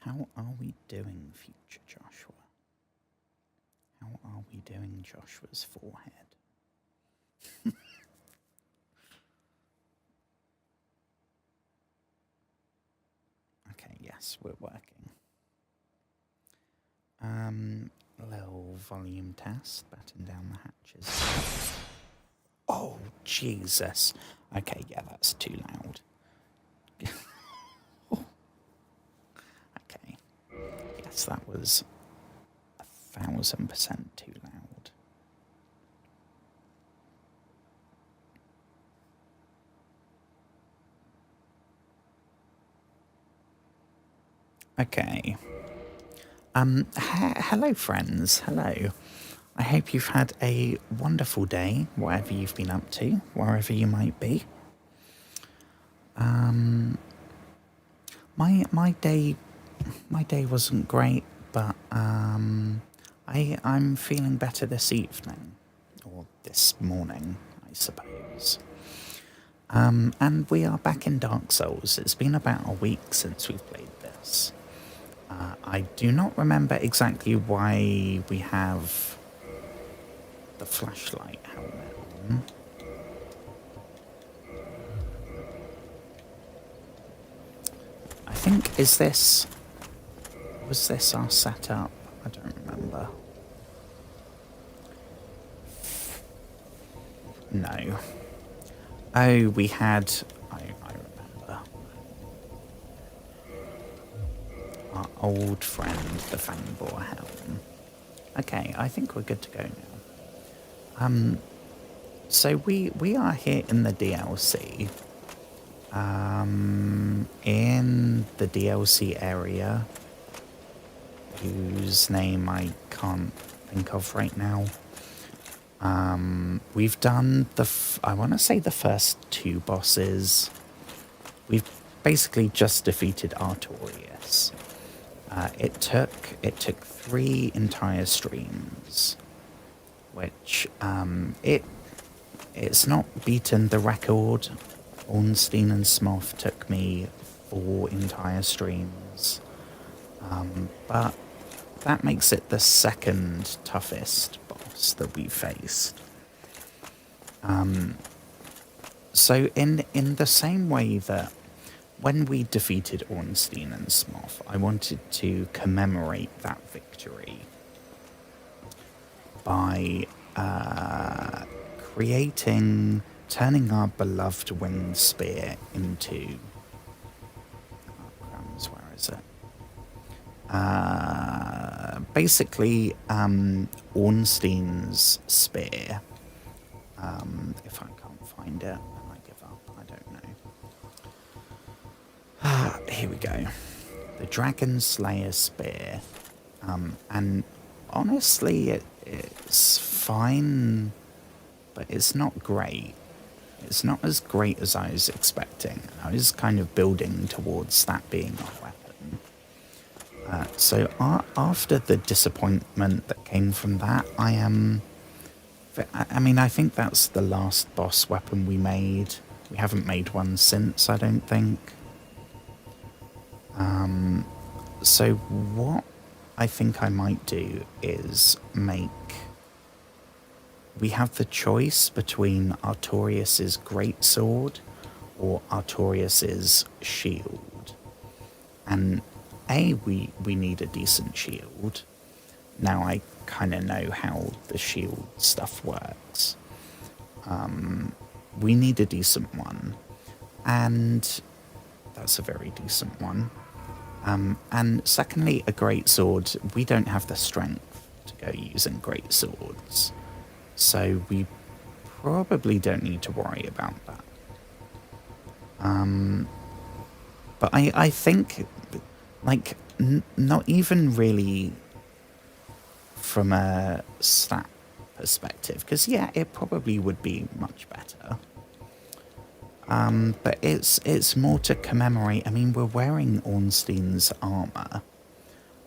How are we doing, future Joshua? How are we doing Joshua's forehead? Okay, yes, we're working. Little volume test, batten down the hatches. Oh, Jesus. Okay, yeah, that's too loud. Okay. Yes, that was 1,000% too loud. Okay. Hello, friends. Hello. I hope you've had a wonderful day, whatever you've been up to, wherever you might be. My day wasn't great, but I'm feeling better this evening, or this morning, I suppose. And we are back in Dark Souls. It's been about a week since we've played this. I do not remember exactly why we have the flashlight helmet on. I think, was this our setup? I don't remember. No. Oh, we had, I remember. Our old friend, the Fangbore Helm. Okay, I think we're good to go now. So we are here in the DLC. In the DLC area, whose name I can't think of right now. We've done I want to say the first two bosses. We've basically just defeated Artorias. It took 3 entire streams, which it's not beaten the record. Ornstein and Smoth took me 4 entire streams, but that makes it the second toughest boss that we faced. So in the same way that when we defeated Ornstein and Smoth, I wanted to commemorate that victory by turning our beloved winged spear into... Oh, crumbs, where is it? Basically, Ornstein's spear. If I can't find it, I might give up. I don't know. Here we go. The Dragon Slayer spear. And honestly, it's fine, but it's not great. It's not as great as I was expecting. I was kind of building towards that being our weapon. So after the disappointment that came from that, I mean, I think that's the last boss weapon we made. We haven't made one since, I don't think. So what I think I might do is we have the choice between Artorias' greatsword or Artorias' shield. And we need a decent shield. Now I kind of know how the shield stuff works. We need a decent one. And that's a very decent one. And secondly, a greatsword. We don't have the strength to go using greatswords. So we probably don't need to worry about that. But I think, like, not even really from a stat perspective, because yeah, it probably would be much better. But it's more to commemorate. I mean, we're wearing Ornstein's armor,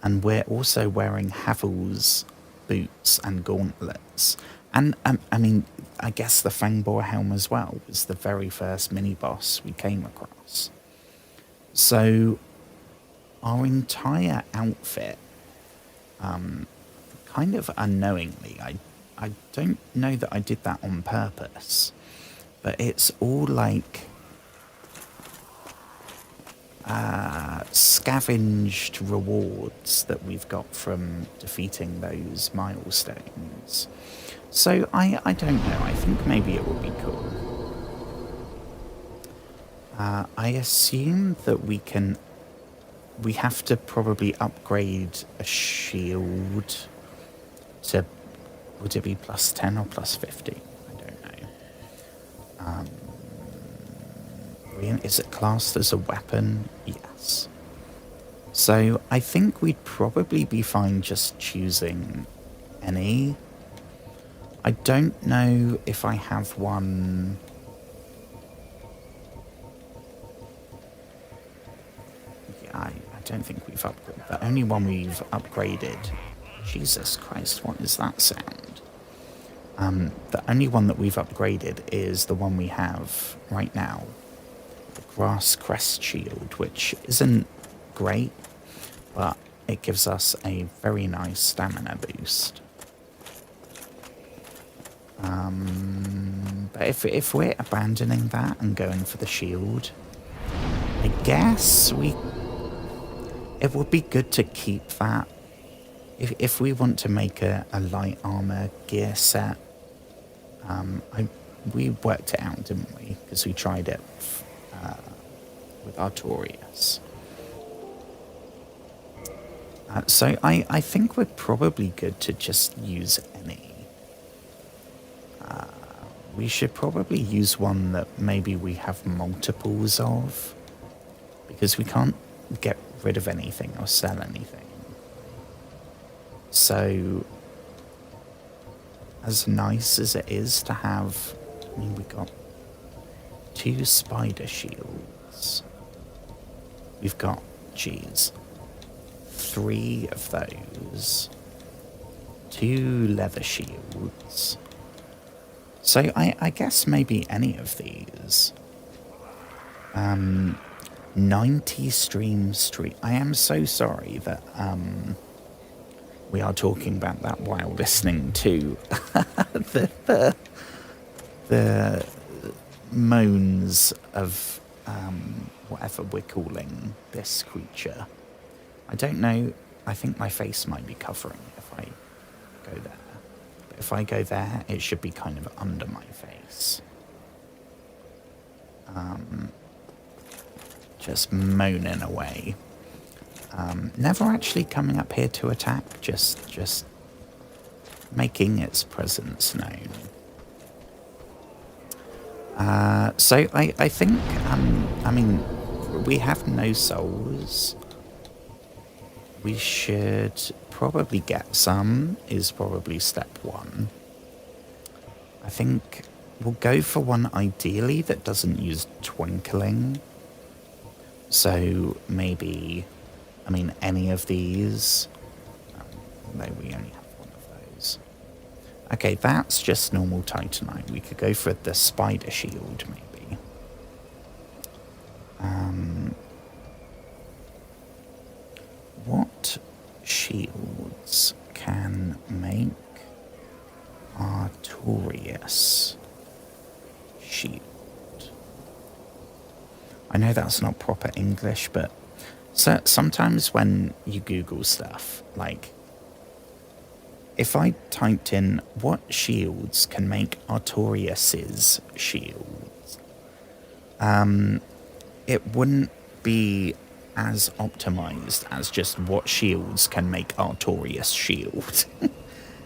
and we're also wearing Havel's boots and gauntlets. And, I mean, I guess the Fangbore helm as well was the very first mini-boss we came across. So, our entire outfit, kind of unknowingly, I don't know that I did that on purpose, but it's all like scavenged rewards that we've got from defeating those milestones. So I don't know, I think maybe it would be cool. I assume that we have to probably upgrade a shield to, would it be plus 10 or plus 50? I don't know. Is it classed as a weapon? Yes. So I think we'd probably be fine just choosing any. I don't know if I have one. Yeah, I don't think we've upgraded. The only one we've upgraded. Jesus Christ, what is that sound? The only one that we've upgraded is the one we have right now. The Grass Crest Shield, which isn't great, but it gives us a very nice stamina boost. But if we're abandoning that and going for the shield, I guess it would be good to keep that. If we want to make a light armor gear set, we worked it out, didn't we? Because we tried it with Artorias. So I think we're probably good to just use any. We should probably use one that maybe we have multiples of, because we can't get rid of anything or sell anything. So, as nice as it is to have, I mean, we got 2 spider shields. We've got, 3 of those. 2 leather shields. So I guess maybe any of these. 90 stream street. I am so sorry that we are talking about that while listening to the moans of whatever we're calling this creature. I don't know. I think my face might be covering if I go there. But if I go there, it should be kind of under my face. Just moaning away. Never actually coming up here to attack, just making its presence known. So I think, I mean, we have no souls. We should probably get some, is probably step 1. I think we'll go for one ideally that doesn't use twinkling. So maybe, I mean, any of these. Though we only have one of those. Okay, that's just normal Titanite. We could go for the spider shield, maybe. What shields can make Artorias shield? I know that's not proper English, but sometimes when you Google stuff, like, if I typed in what shields can make Artorias's shields, it wouldn't be as optimized as just what shields can make Artorias shield.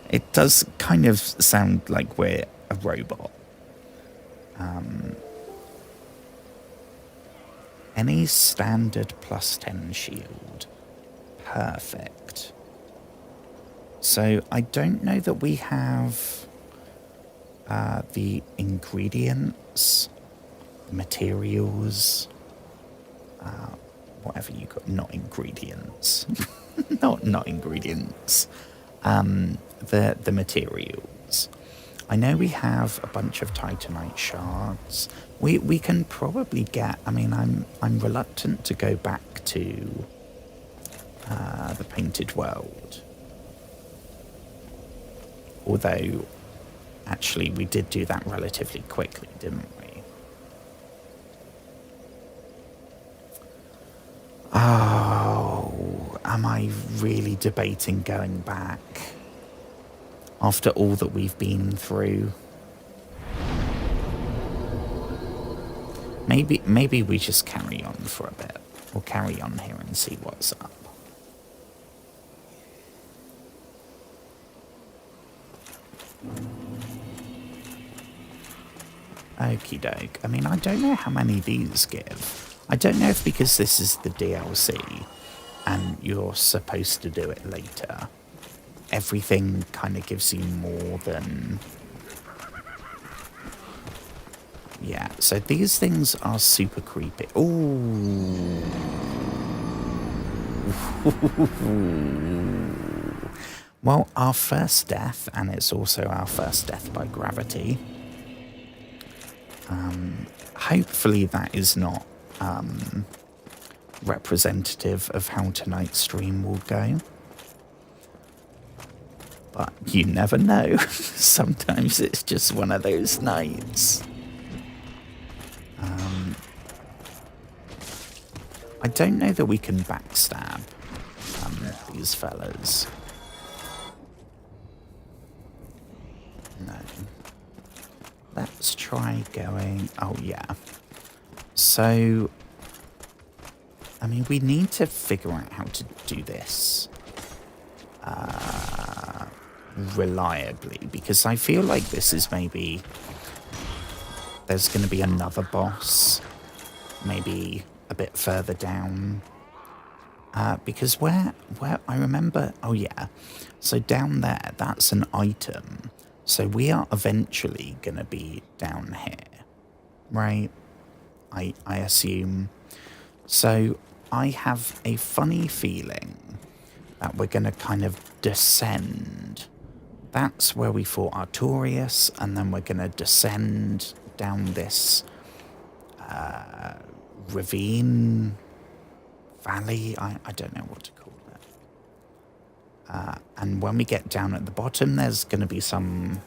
It does kind of sound like we're a robot. Any standard plus 10 shield. Perfect. So I don't know that we have the ingredients, materials, whatever you got, not ingredients. not ingredients. The materials. I know we have a bunch of Titanite shards. We can probably get, I mean, I'm reluctant to go back to The Painted World. Although, actually, we did do that relatively quickly, didn't we? Oh, am I really debating going back after all that we've been through? Maybe we just carry on for a bit. We'll carry on here and see what's up. Okie doke. I mean, I don't know how many these give. I don't know if because this is the DLC and you're supposed to do it later, everything kind of gives you more than... Yeah, so these things are super creepy. Ooh. Well, our first death, and it's also our first death by gravity. Hopefully that is not representative of how tonight's stream will go. But you never know. Sometimes it's just one of those nights. I don't know that we can backstab these fellas. No. Let's try going... Oh, yeah. So, I mean, we need to figure out how to do this reliably, because I feel like this is maybe... There's going to be another boss, maybe a bit further down. Because where I remember... Oh, yeah. So down there, that's an item. So we are eventually going to be down here, right? I assume. So I have a funny feeling that we're going to kind of descend. That's where we fought Artorias, and then we're going to descend down this ravine, valley, I don't know what to call it. And when we get down at the bottom, there's going to be some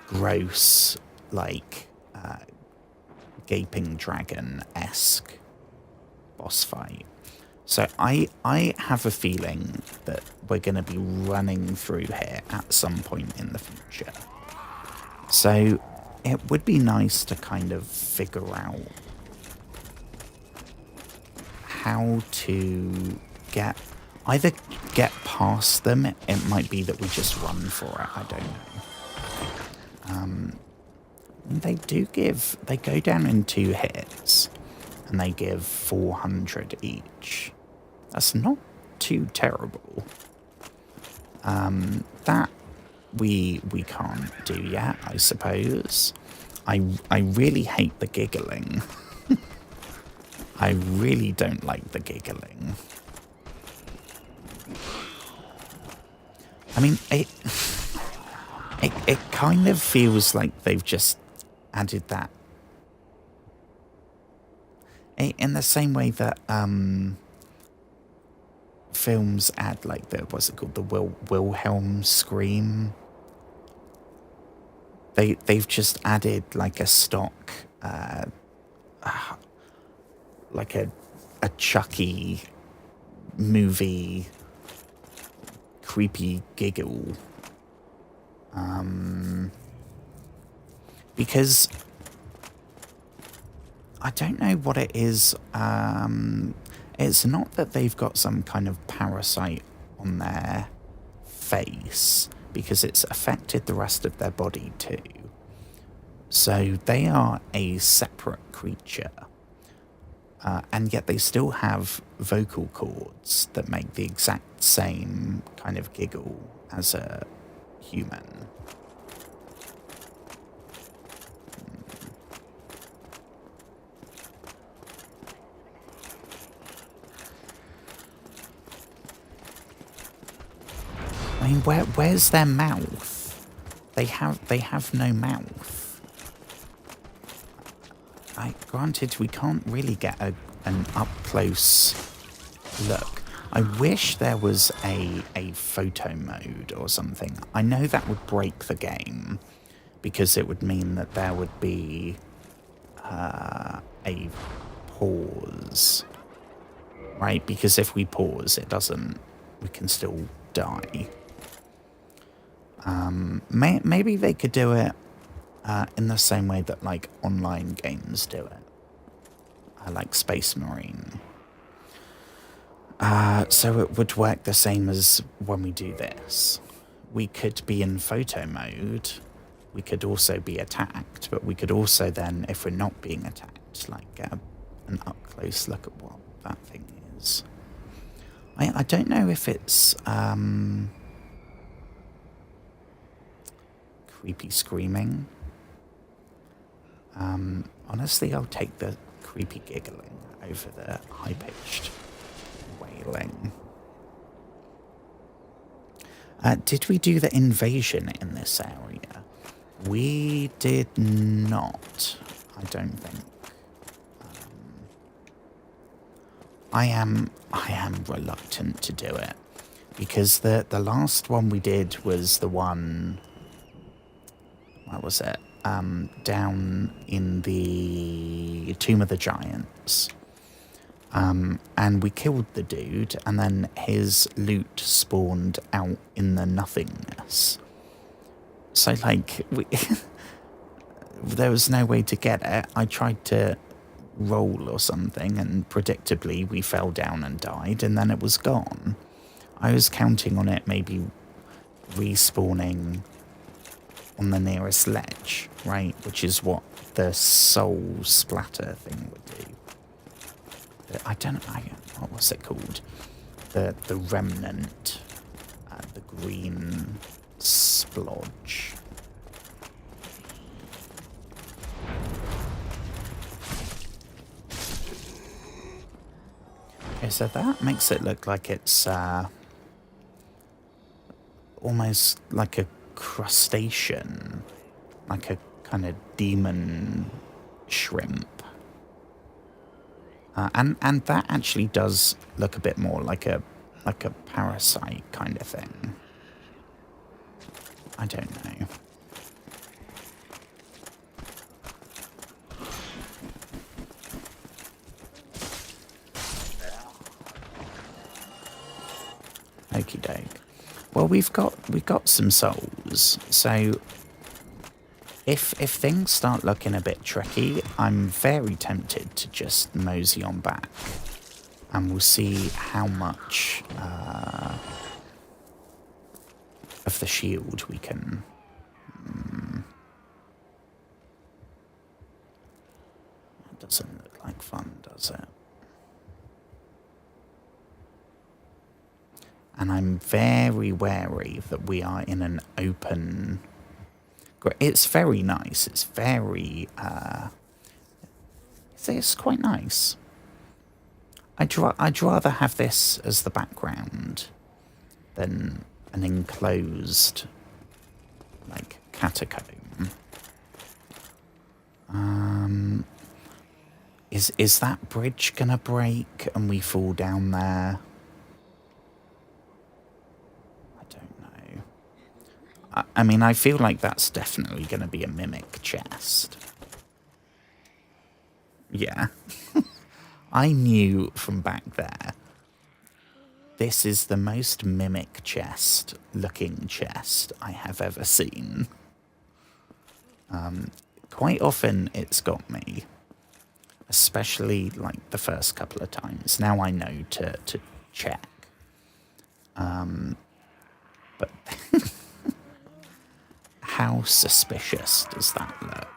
gross, like, gaping dragon-esque boss fight. So I have a feeling that we're going to be running through here at some point in the future. So it would be nice to kind of figure out how to either get past them. It might be that we just run for it. I don't know. They go down in 2 hits, and they give 400 each. That's not too terrible. That we can't do yet, I suppose. I really hate the giggling. I really don't like the giggling. I mean, it kind of feels like they've just added that. In the same way that films add, like, what's it called, the Wilhelm scream. They've just added like a stock, like a Chucky movie creepy giggle. Because I don't know what it is. It's not that they've got some kind of parasite on their face, because it's affected the rest of their body too. So they are a separate creature. And yet they still have vocal cords that make the exact same kind of giggle as a human. I mean, where's their mouth? They have no mouth. Granted, we can't really get an up-close look. I wish there was a photo mode or something. I know that would break the game because it would mean that there would be a pause, right? Because if we pause, it doesn't, we can still die. Maybe they could do it in the same way that like online games do it. Like Space Marine. So it would work the same as when we do this. We could be in photo mode. We could also be attacked, but we could also then, if we're not being attacked, like get an up-close look at what that thing is. I don't know if it's creepy screaming. Honestly, I'll take the creepy giggling over the high-pitched wailing. Did we do the invasion in this area? We did not, I don't think. I am reluctant to do it because the last one we did was the one, what was it? Down in the Tomb of the Giants. And we killed the dude, and then his loot spawned out in the nothingness. So, like, there was no way to get it. I tried to roll or something, and predictably we fell down and died, and then it was gone. I was counting on it maybe respawning on the nearest ledge, right? Which is what the soul splatter thing would do. I don't know, what was it called? The remnant, the green splodge. Okay, so that makes it look like it's almost like a crustacean, like a kind of demon shrimp. And that actually does look a bit more like a parasite kind of thing. I don't know. Okie doke. Well, we've got some souls, so if things start looking a bit tricky, I'm very tempted to just mosey on back, and we'll see how much of the shield we can. That doesn't look like fun, does it? And I'm very wary that we are in an open. It's very nice. It's very. It's quite nice. I'd rather have this as the background than an enclosed, like, catacomb. Is that bridge gonna break and we fall down there? I mean, I feel like that's definitely going to be a mimic chest. Yeah. I knew from back there. This is the most mimic chest looking chest I have ever seen. Quite often it's got me. Especially like the first couple of times. Now I know to check. But how suspicious does that look?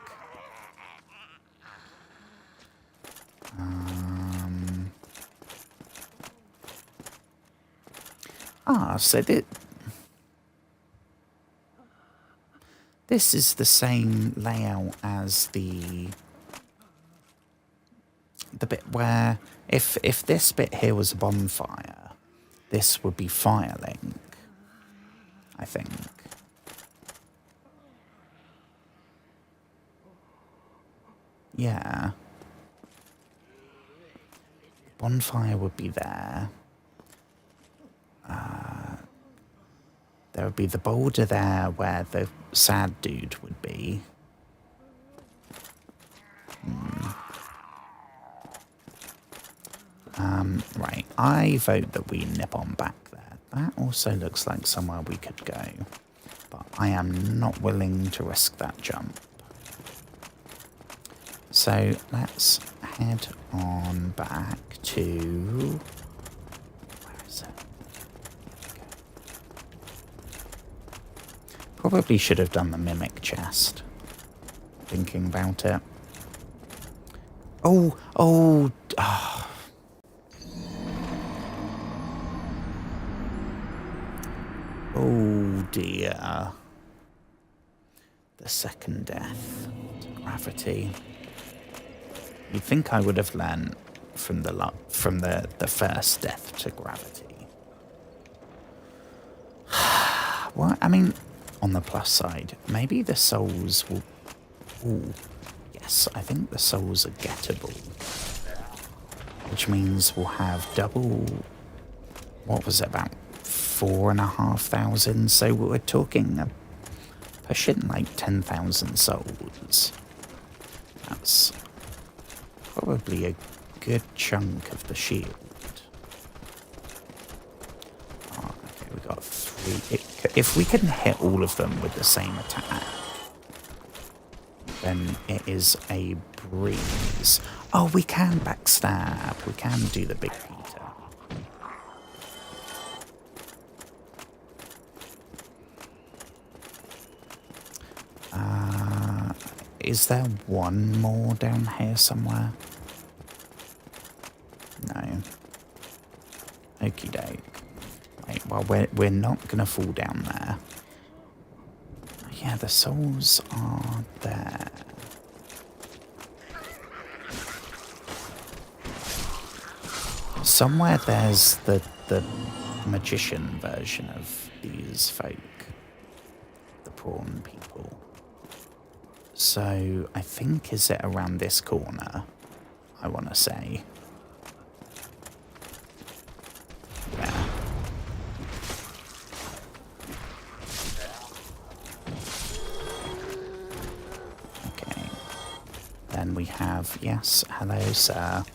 So this is the same layout as the bit where if this bit here was a bonfire, this would be Firelink, I think. Yeah. Bonfire would be there. There would be the boulder there where the sad dude would be. Right, I vote that we nip on back there. That also looks like somewhere we could go, but I am not willing to risk that jump. So let's head on back to... Where is it? Okay. Probably should have done the mimic chest, thinking about it. Oh. Oh dear. The second death to gravity. You'd think I would have learned from the first death to gravity. Well, I mean, on the plus side, maybe the souls will... Ooh, yes, I think the souls are gettable. Which means we'll have double... What was it, about 4,500? So we're talking pushing like 10,000 souls. That's probably a good chunk of the shield. Oh, okay, we got 3. If we can hit all of them with the same attack, then it is a breeze. Oh, we can backstab. We can do the Big Peter. Is there one more down here somewhere? No. Okie doke. Right, well, we're not gonna fall down there. Yeah, the souls are there. Somewhere there's the magician version of these folk. The prawn people. So, I think, is it around this corner? I want to say. Yeah. Okay. Then we have, yes, hello, sir.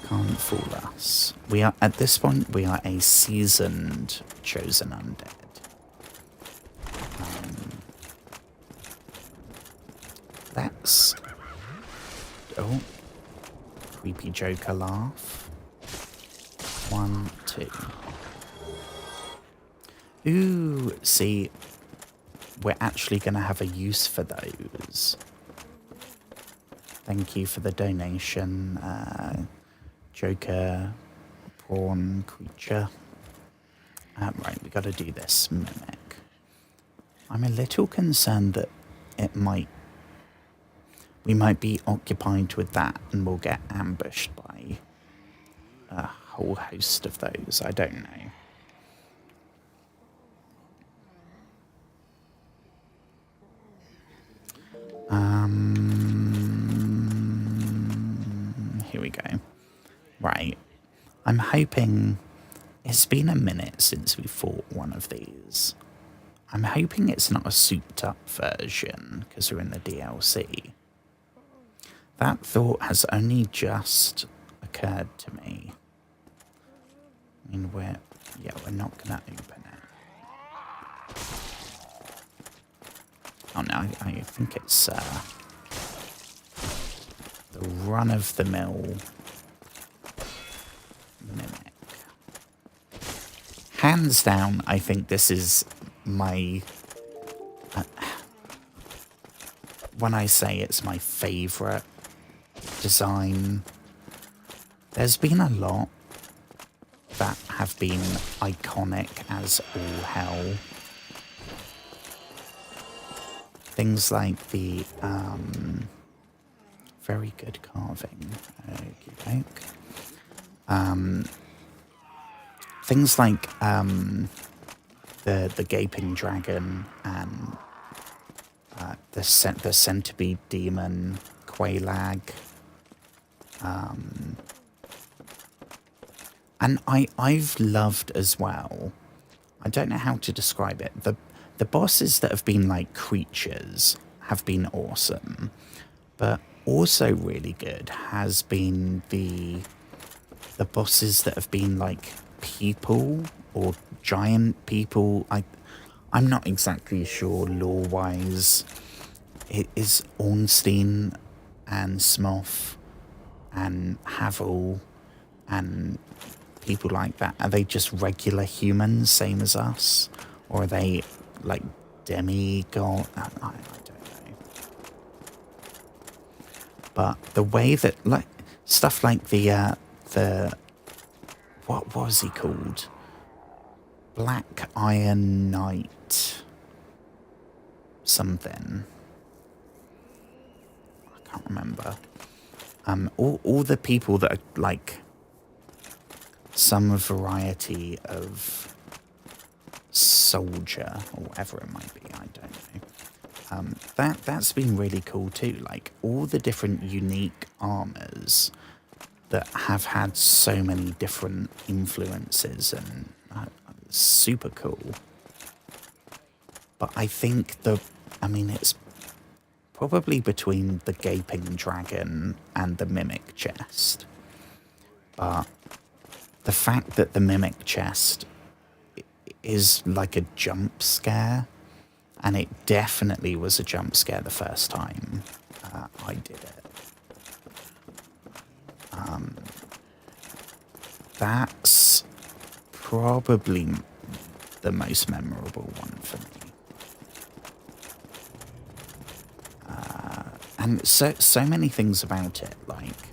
Can't fool us. We are, at this point, we are a seasoned chosen undead. Let's... Oh. Creepy Joker laugh. 1, 2. Ooh, see, we're actually going to have a use for those. Thank you for the donation, Joker, prawn creature. Right, we got to do this mimic. I'm a little concerned that it might... We might be occupied with that and we'll get ambushed by a whole host of those. I don't know. Here we go. Right. I'm hoping... It's been a minute since we fought one of these. I'm hoping it's not a souped up version because we're in the DLC. That thought has only just occurred to me. I mean, we're not going to open it. Oh no, I think it's the run-of-the-mill mimic. Hands down, I think this is my... when I say it's my favourite design, there's been a lot that have been iconic as all hell. Things like the very good carving. Things like the gaping dragon and the centipede demon, Qualag. And I've loved as well. I don't know how to describe it. The bosses that have been like creatures have been awesome, but also really good has been the bosses that have been like people or giant people. I'm not exactly sure lore-wise. It is Ornstein and Smough and Havel and people like that. Are they just regular humans, same as us? Or are they like demigod? I don't know. But the way that, like, stuff like the what was he called? Black Iron Knight something. I can't remember. All the people that are like some variety of soldier or whatever it might be, I don't know. That's been really cool too. Like all the different unique armors that have had so many different influences and super cool. But I think it's probably between the gaping dragon and the mimic chest. But the fact that the mimic chest is like a jump scare, and it definitely was a jump scare the first time I did it. That's probably the most memorable one for me. And so many things about it, like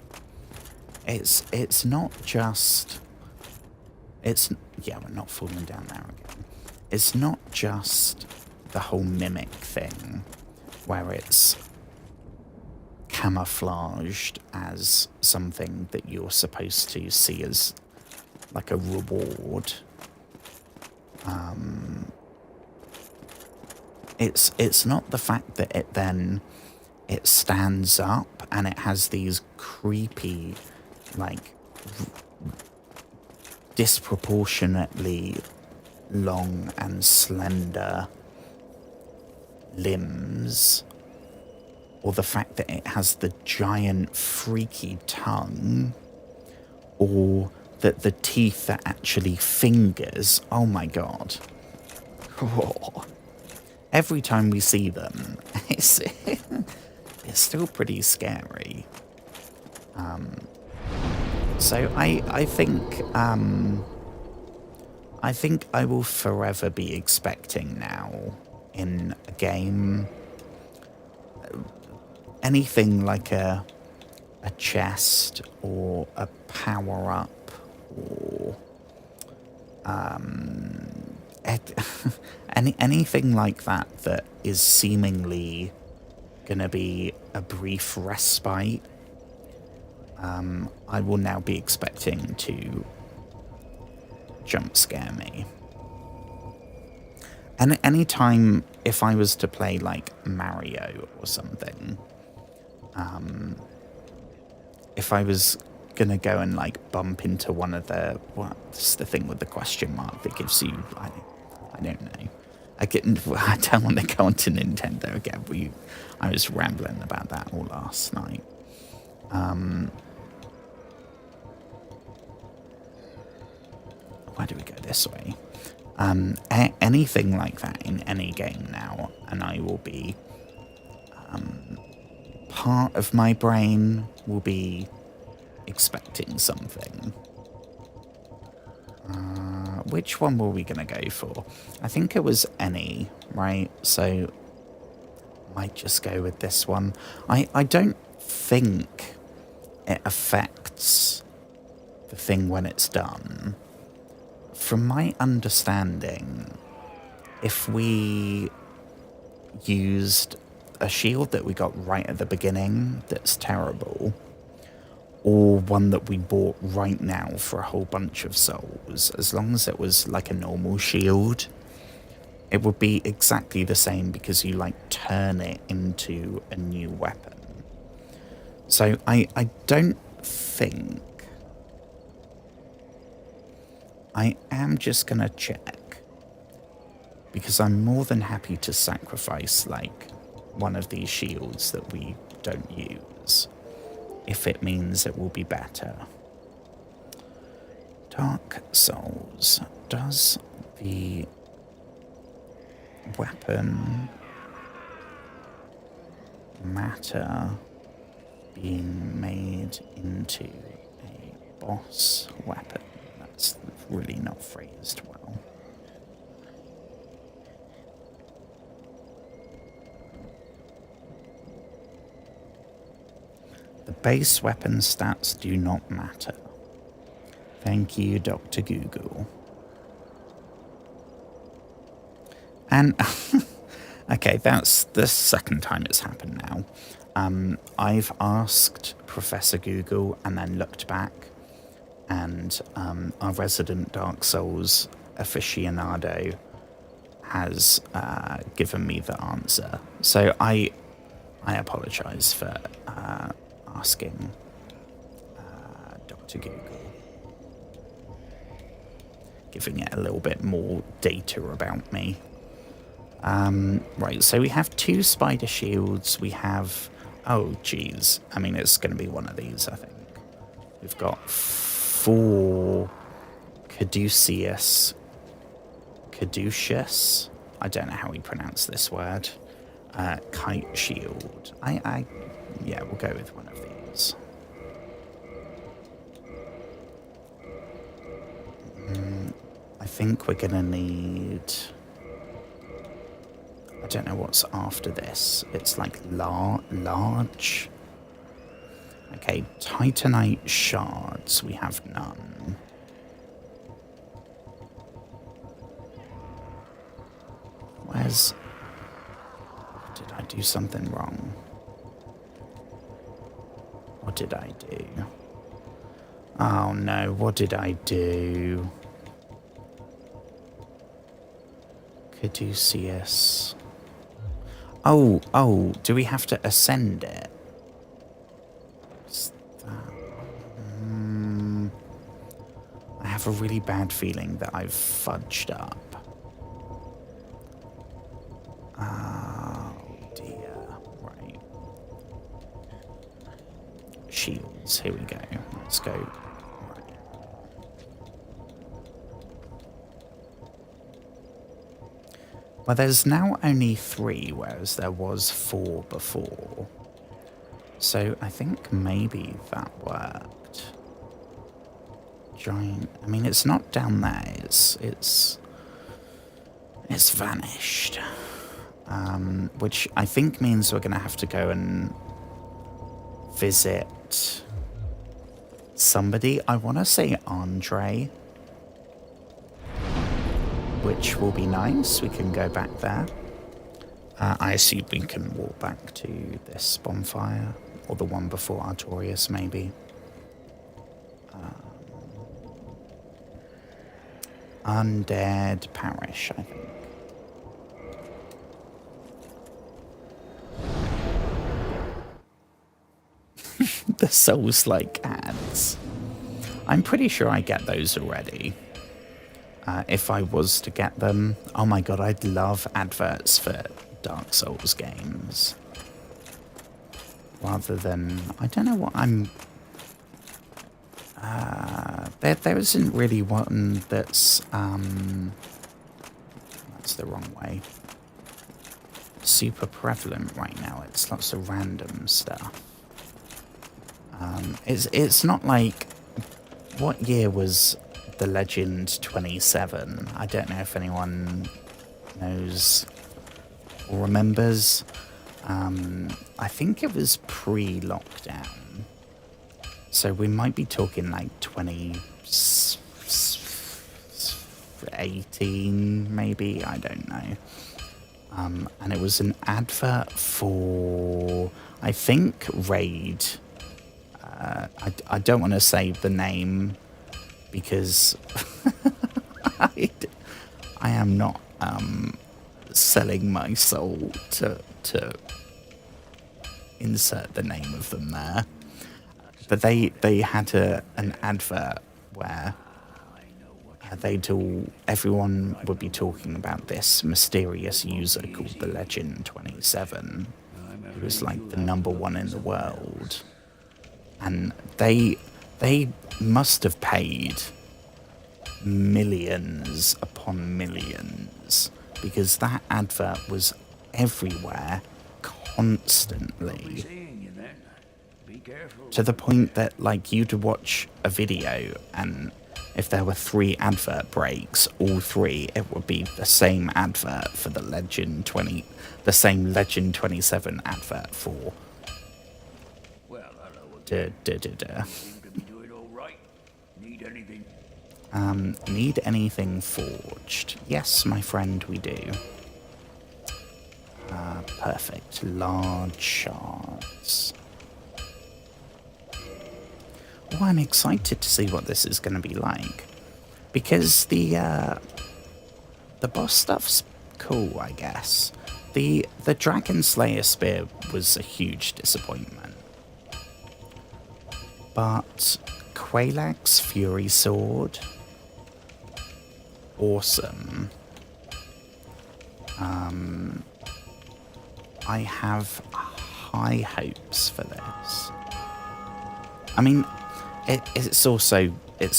it's not just we're not falling down there again. It's not just the whole mimic thing where it's camouflaged as something that you're supposed to see as like a reward. It's not the fact that it stands up and it has these creepy, like disproportionately long and slender limbs, or the fact that it has the giant freaky tongue, or that the teeth are actually fingers. Oh my god. Oh. Every time we see them, it's still pretty scary. So I think I will forever be expecting now in a game anything like a chest or a power-up or anything like that is seemingly gonna be a brief respite. I will now be expecting to jump scare me. And any time if I was to play like Mario or something, if I was gonna go and like bump into one of what's the thing with the question mark that gives you, I don't know. I don't want to go on to Nintendo again. I was rambling about that all last night. Why do we go this way? Anything like that in any game now, and I will be part of my brain will be expecting something. Which one were we gonna go for? I think it was any, right? So might just go with this one. I don't think it affects the thing when it's done. From my understanding, if we used a shield that we got right at the beginning that's terrible, or one that we bought right now for a whole bunch of souls, as long as it was like a normal shield, it would be exactly the same because you like turn it into a new weapon. So I don't think... I am just gonna check because I'm more than happy to sacrifice, like, one of these shields that we don't use, if it means it will be better. Dark Souls. Does the weapon matter being made into a boss weapon? That's really not phrased well. The base weapon stats do not matter. Thank you, Dr. Google. And, okay, that's the second time it's happened now. I've asked Professor Google and then looked back, and our resident Dark Souls aficionado has given me the answer. So I apologise for asking Dr. Google, giving it a little bit more data about me. Right, so we have 2 spider shields. We have, oh geez, I mean, it's going to be one of these, I think. We've got 4 Caduceus, I don't know how we pronounce this word, kite shield. Yeah, we'll go with one of these. I think we're gonna need, I don't know what's after this. It's like large. Okay, Titanite shards, we have none. Where's, did I do something wrong? What did I do? Oh no, what did I do? Caduceus. Oh, do we have to ascend it? I have a really bad feeling that I've fudged up. Oh dear, right. Shields, here we go. Let's go. Right. Well, there's now only 3, whereas there was 4 before. So I think maybe that worked. Giant, I mean, it's not down there, it's vanished. Which I think means we're going to have to go and visit somebody. I want to say Andre, which will be nice. We can go back there. I assume we can walk back to this bonfire, or the one before Artorias, maybe. Undead Parish, I think. The Souls-like ads. I'm pretty sure I get those already. If I was to get them. Oh my god, I'd love adverts for Dark Souls games. Rather than, I don't know what I'm... there isn't really one that's the wrong way. Super prevalent right now. It's lots of random stuff. It's not like, what year was The Legend 27? I don't know if anyone knows or remembers. I think it was pre-lockdown. So we might be talking like 2018, maybe, I don't know. And it was an advert for, I think, Raid. I don't want to say the name because I am not selling my soul to insert the name of them there. But they had an advert where everyone would be talking about this mysterious user called the Legend 27, who was like the #1 in the world. And they must have paid millions upon millions, because that advert was everywhere constantly, to the point that like you'd watch a video and if there were 3 advert breaks, all 3 it would be the same advert for the same Legend 27 advert for need anything forged? Yes, my friend, we do. Perfect. Large shards. Oh, I'm excited to see what this is going to be like, because the boss stuff's cool, I guess. The Dragon Slayer spear was a huge disappointment, but Quelaag's Fury Sword, awesome. I have high hopes for this. I mean, it's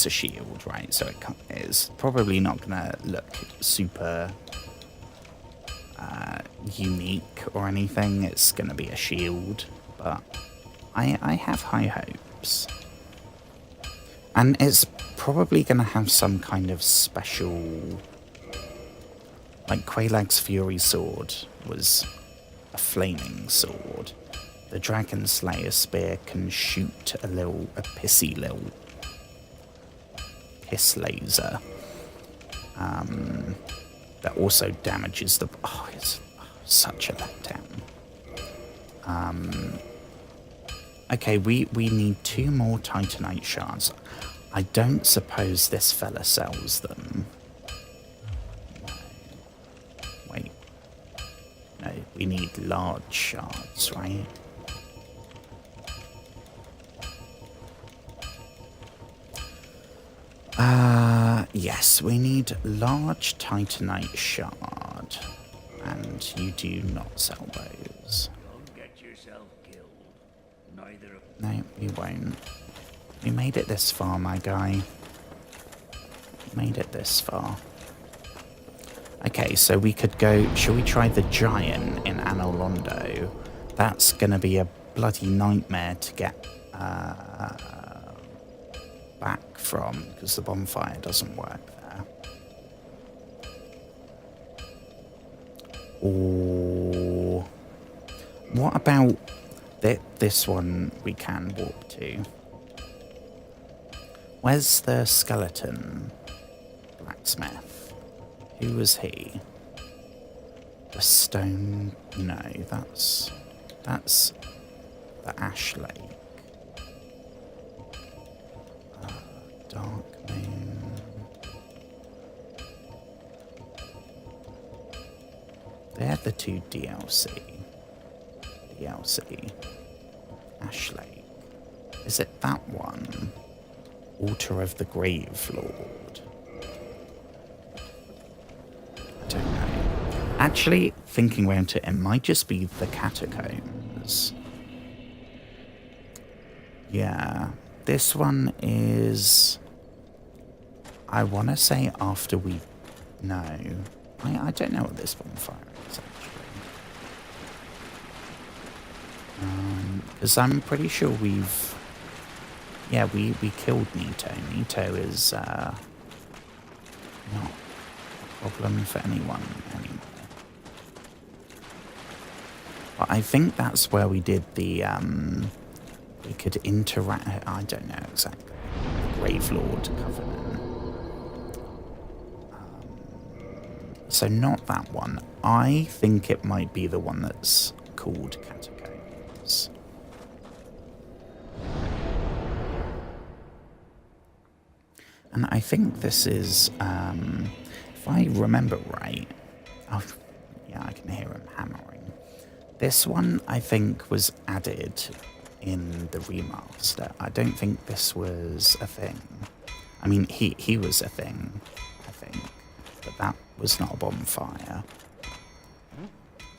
a shield, right? So it's probably not gonna look super unique or anything. It's gonna be a shield, but I have high hopes. And it's probably going to have some kind of special... Like, Quelaag's Fury Sword was a flaming sword. The Dragon Slayer Spear can shoot a pissy little piss laser. That also damages the... Oh, it's such a letdown. Okay, we need 2 more Titanite shards. I don't suppose this fella sells them. No. Wait. No, we need large shards, right? Yes, we need large Titanite shard. And you do not sell those. Don't get yourself killed. Neither of... No, we won't. We made it this far, my guy. Made it this far. Okay, so we could go... Shall we try the giant in Anor Londo? That's going to be a bloody nightmare to get back from, because the bonfire doesn't work there. Or... What about this one we can walk to? Where's the skeleton blacksmith? Who was he? The stone... No, that's the Ash Lake. Dark Moon... They're the 2 DLC. Ash Lake. Is it that one? Altar of the Grave Lord. I don't know. Actually, thinking around it might just be the catacombs. Yeah. This one is... I want to say after we... No. I don't know what this bonfire is, actually. Because I'm pretty sure we've... Yeah, we killed Nito. Nito is not a problem for anyone anymore. But I think that's where we did the... we could interact... I don't know exactly. Gravelord Covenant. So not that one. I think it might be the one that's called Catacombs. And I think this is, if I remember right, oh, yeah, I can hear him hammering. This one, I think, was added in the remaster. I don't think this was a thing. I mean, he was a thing, I think, but that was not a bonfire.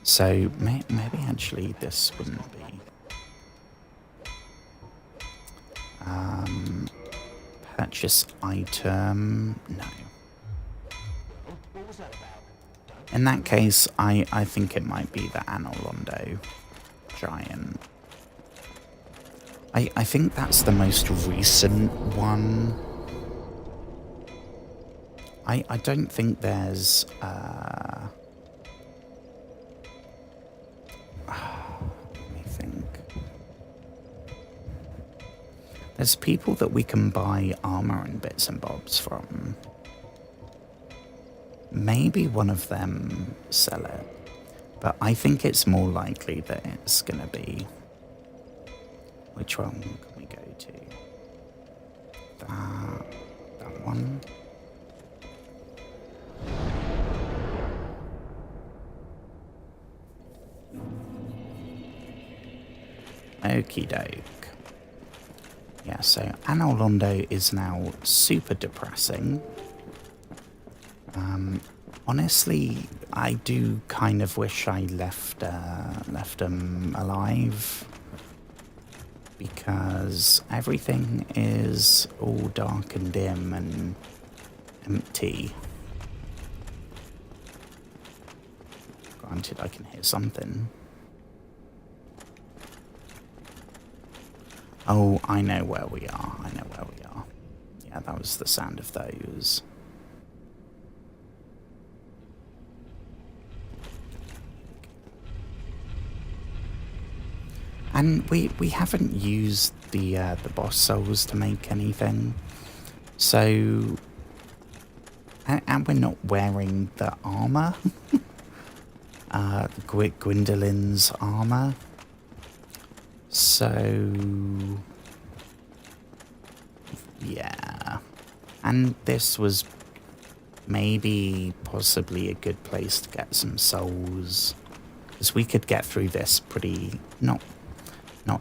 So maybe actually this wouldn't be. Purchase item, no. What was that about? In that case, I think it might be the Anolondo giant. I think that's the most recent one. I don't think there's let me think. There's people that we can buy armor and bits and bobs from. Maybe one of them sell it, but I think it's more likely that it's gonna be. Which one can we go to? That one. Okie doke. Yeah, so Anolondo is now super depressing. Honestly, I do kind of wish I left him alive, because everything is all dark and dim and empty. Granted, I can hear something. Oh, I know where we are. I know where we are. Yeah, that was the sound of those. And we haven't used the boss souls to make anything. So, and we're not wearing the armor. Gwendolyn's armor. So, yeah. And this was maybe possibly a good place to get some souls, because we could get through this pretty, not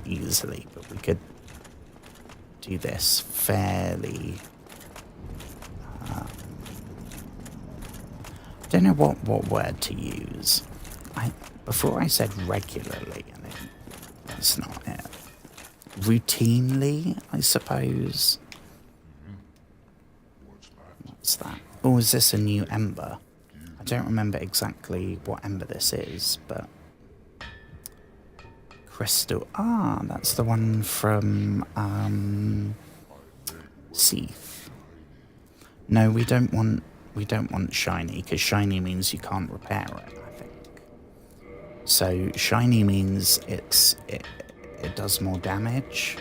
easily, but we could do this fairly. I don't know what word to use. Before I said regularly, and that's not it. Routinely, I suppose. What's that? Oh, is this a new ember? I don't remember exactly what ember this is, but crystal. Ah, that's the one from Seath. No, we don't want shiny, because shiny means you can't repair it, I think. So shiny means it does more damage,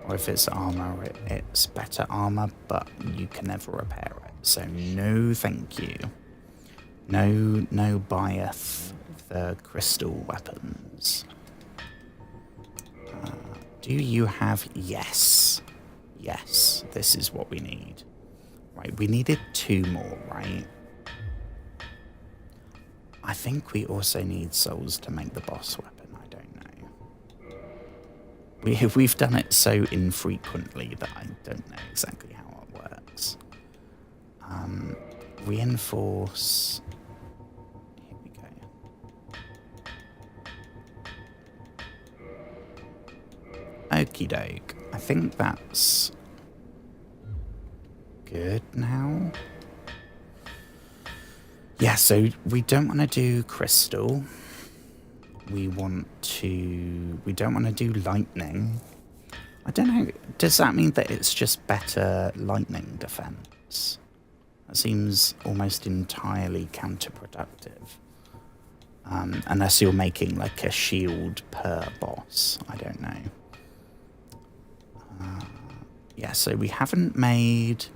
or if it's armor, it's better armor, but you can never repair it. So no, thank you. No buyeth the crystal weapons. Do you have? Yes. Yes, this is what we need. Right, we needed 2 more, right? I think we also need souls to make the boss weapon. I don't know. We've done it so infrequently that I don't know exactly how it works. Reinforce. Here we go. Okie doke. I think that's good now. Yeah, so we don't want to do crystal. We don't want to do lightning. I don't know, does that mean that it's just better lightning defense? That seems almost entirely counterproductive. Unless you're making like a shield per boss, I don't know. Yeah, so we haven't made...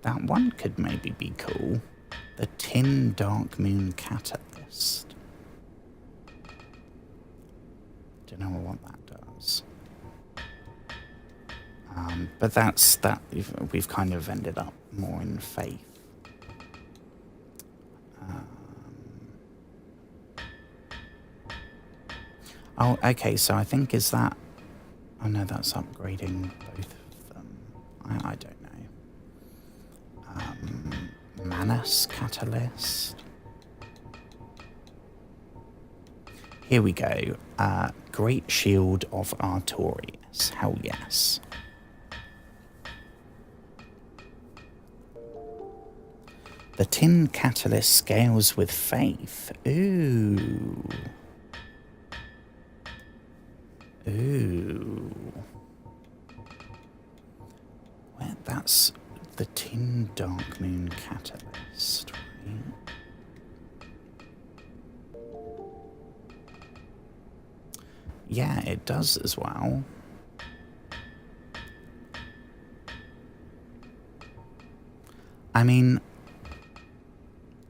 That one could maybe be cool. The Tin Dark Moon Catalyst. Don't know what that does. But that's that. We've kind of ended up more in faith. Oh, okay. So I think is that. Oh no, that's upgrading both of them. I don't know. Manus Catalyst. Here we go. Great Shield of Artorias. Hell yes. The Tin Catalyst scales with faith. Ooh. Ooh. Well, that's the Tin Dark Moon Catalyst, right? Yeah, it does as well. I mean,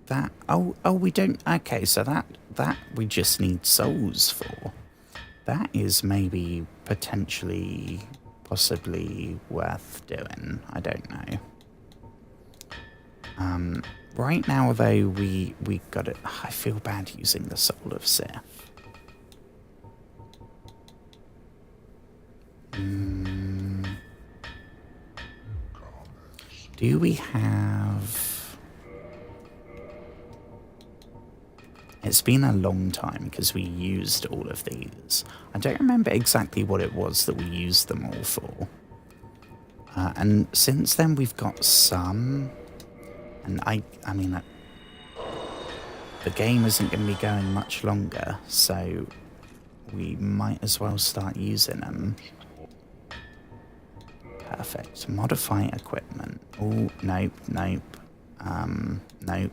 that... Oh, we don't... Okay, so that we just need souls for. That is maybe potentially, possibly worth doing. I don't know. Right now, though, we got it. I feel bad using the Soul of Sith. Do we have... It's been a long time because we used all of these. I don't remember exactly what it was that we used them all for. And since then we've got some... And I mean, the game isn't going to be going much longer, so we might as well start using them. Perfect. Modify equipment. Oh, nope, nope. Nope.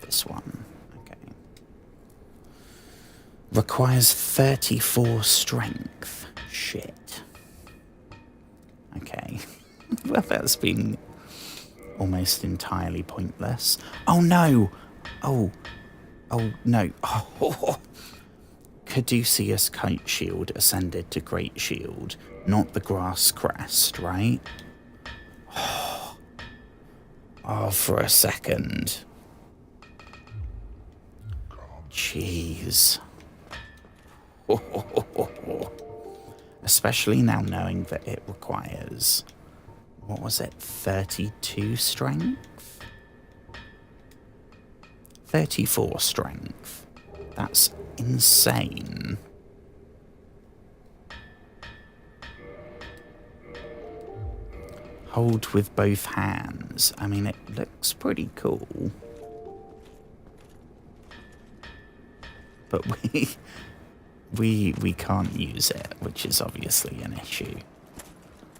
This one. Okay. Requires 34 strength. Shit. Okay. Well, that's been almost entirely pointless. Oh, no! Oh, no. Oh. Caduceus Kite Shield ascended to Great Shield, not the Grass Crest, right? Oh, for a second. Jeez. Especially now knowing that it requires, what was it, 32 strength? 34 strength. That's insane. Hold with both hands. I mean, it looks pretty cool. But we can't use it, which is obviously an issue.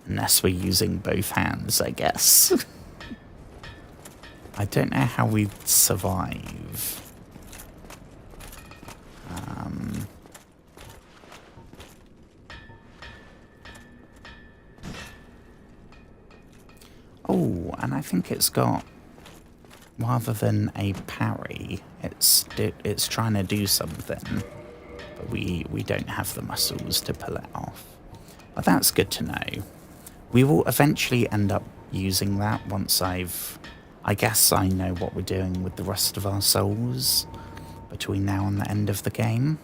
Unless we're using both hands, I guess. I don't know how we'd survive. Oh, and I think it's got, rather than a parry, it's trying to do something, but we don't have the muscles to pull it off. But that's good to know. We will eventually end up using that once I guess I know what we're doing with the rest of our souls between now and the end of the game.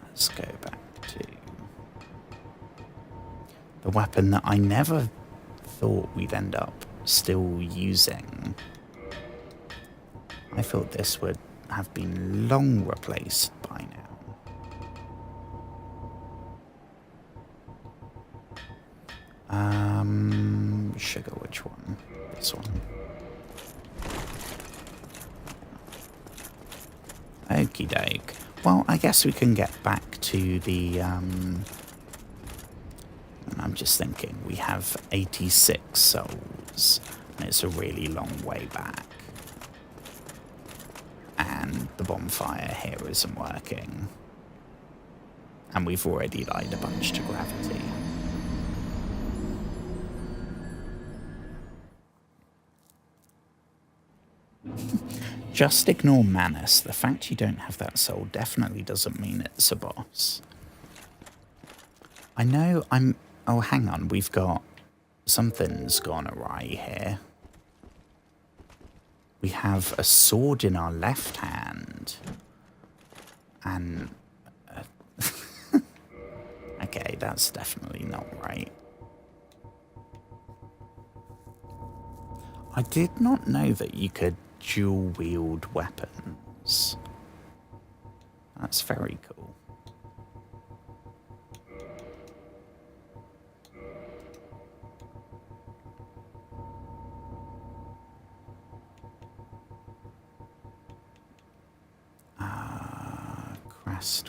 Let's go back to the weapon that I never thought we'd end up still using. I thought this would have been long replaced by now. Sugar, which one? This one. Okie doke. Well, I guess we can get back to the, and I'm just thinking, we have 86 souls, and it's a really long way back. And the bonfire here isn't working. And we've already lied a bunch to gravity. Just ignore Manus. The fact you don't have that soul definitely doesn't mean it's a boss. I know I'm... Oh, hang on. We've got... Something's gone awry here. We have a sword in our left hand. And okay, that's definitely not right. I did not know that you could dual wield weapons. That's very cool. Grass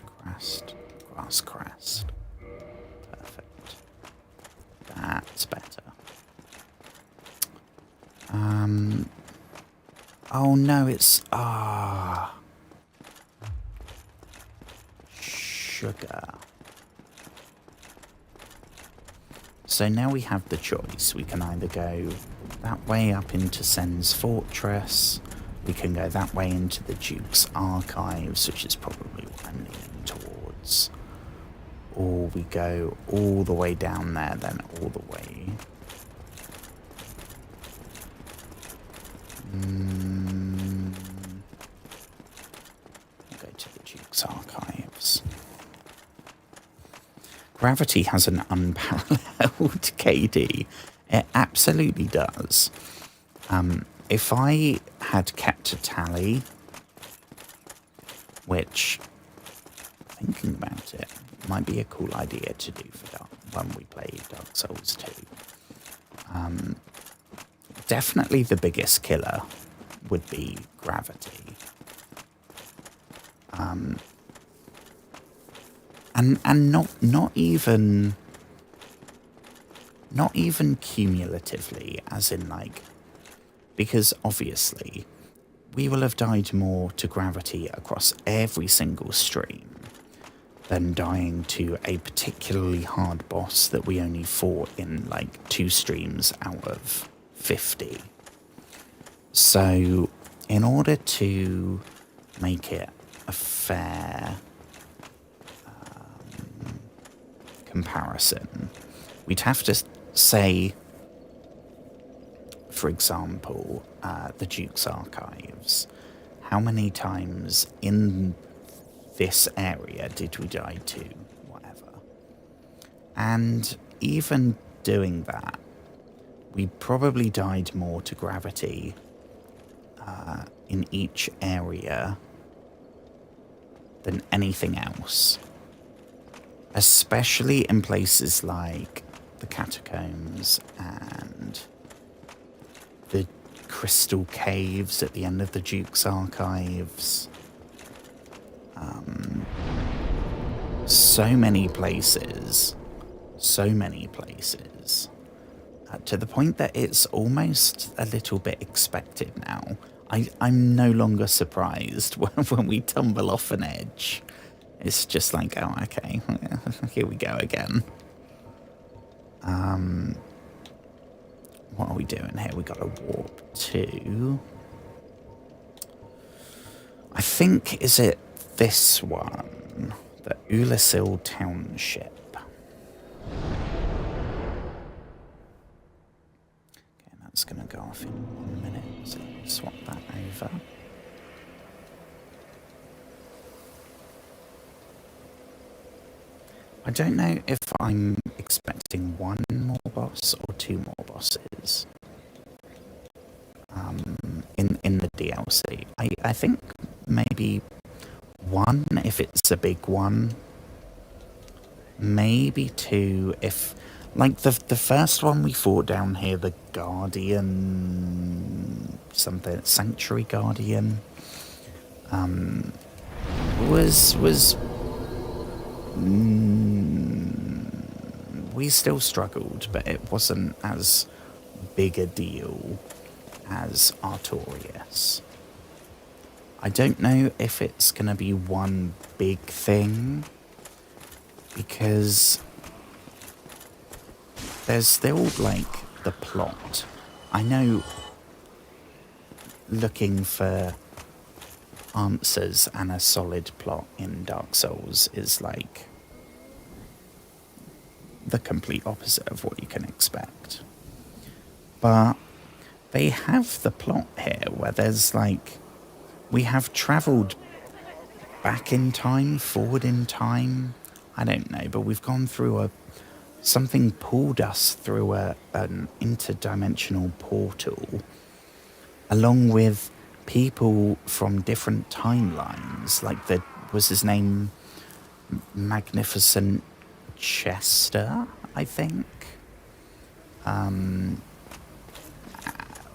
crest. Perfect. That's better. Oh no, it's sugar. So now we have the choice. We can either go that way up into Sen's fortress. We can go that way into the Duke's archives, which is probably what I'm leaning towards. Or we go all the way down there, then all the way. We'll go to the Duke's archives. Gravity has an unparalleled KD. It absolutely does. If I had kept a tally, which, thinking about it, might be a cool idea to do for when we play Dark Souls 2. Definitely the biggest killer would be gravity. And not even cumulatively, as in like, because obviously we will have died more to gravity across every single stream than dying to a particularly hard boss that we only fought in like 2 streams out of 50. So in order to make it a fair comparison, we'd have to say, for example, the Duke's archives. How many times in this area did we die to whatever? And even doing that, we probably died more to gravity in each area than anything else. Especially in places like the catacombs and the crystal caves at the end of the Duke's archives. So many places. To the point that it's almost a little bit expected now. I'm no longer surprised when we tumble off an edge. It's just like, oh, okay, here we go again. What are we doing here? We got to warp to... I think, is it this one? The Ulasil Township. Okay, that's going to go off in 1 minute, so swap that over. I don't know if I'm expecting 1 more boss or 2 more bosses in the DLC. I think maybe 1 if it's a big one. Maybe 2 if... Like the first one we fought down here, the Guardian... something... Sanctuary Guardian... was we still struggled, but it wasn't as big a deal as Artorias. I don't know if it's going to be one big thing, because there's still, like, the plot. I know looking for answers and a solid plot in Dark Souls is, like, the complete opposite of what you can expect. But they have the plot here where there's, like, we have travelled back in time, forward in time, I don't know, but we've gone through something pulled us through an interdimensional portal, along with people from different timelines. Like was his name Magnificent Chester, I think.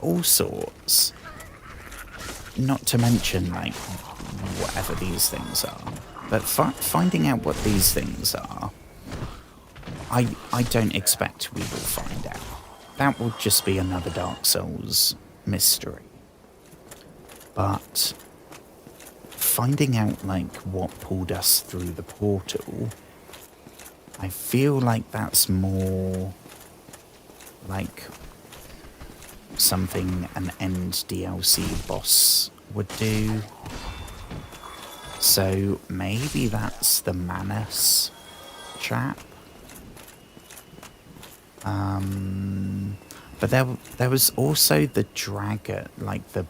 All sorts. Not to mention, like, whatever these things are. But finding out what these things are, I don't expect we will find out. That will just be another Dark Souls mystery. But finding out, like, what pulled us through the portal, I feel like that's more like something an end DLC boss would do. So maybe that's the Manus chap. But there was also the dragon, like the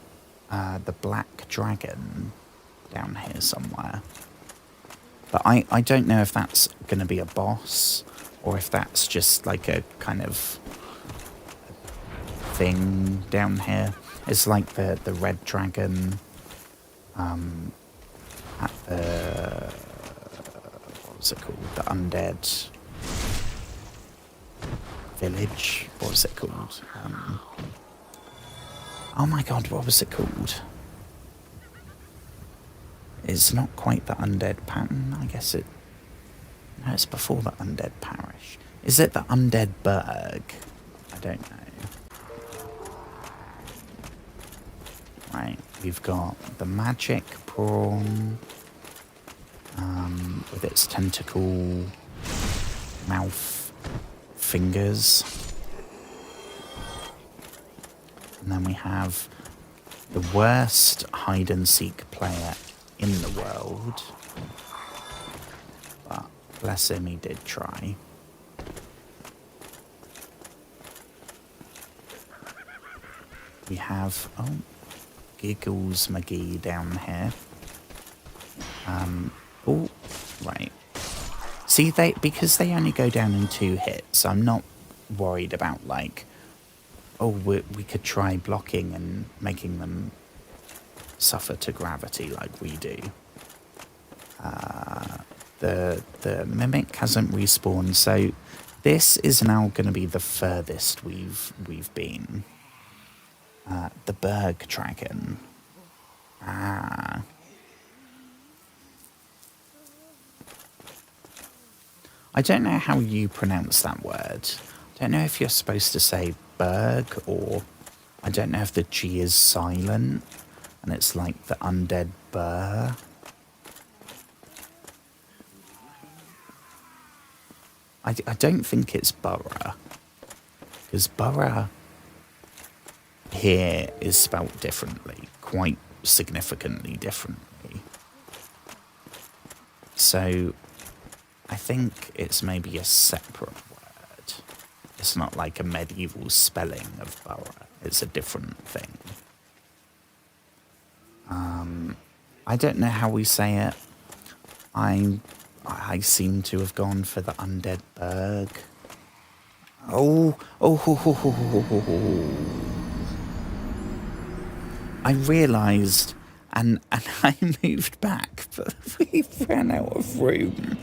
black dragon down here somewhere. But I don't know if that's going to be a boss or if that's just like a kind of thing down here. It's like the red dragon at the, what was it called? The undead village. What was it called? Oh my god, what was it called? It's not quite the undead pattern, I guess it... No, it's before the undead parish. Is it the undead burg? I don't know. Right, we've got the magic prawn with its tentacle mouth fingers. And then we have the worst hide and seek player in the world. But bless him, he did try. We have, oh, Giggles McGee down here. Oh, right. See, because they only go down in 2 hits, I'm not worried about, like, oh, we could try blocking and making them suffer to gravity like we do. The mimic hasn't respawned, so this is now going to be the furthest we've been. The Berg Dragon. Ah. I don't know how you pronounce that word. I don't know if you're supposed to say Berg, or I don't know if the G is silent and it's like the undead burr. I don't think it's borough, because borough here is spelt differently, quite significantly differently. So I think it's maybe a separate word. It's not like a medieval spelling of borough. It's a different thing. I don't know how we say it. I seem to have gone for the undead berg. I realised, and I moved back, but we ran out of room.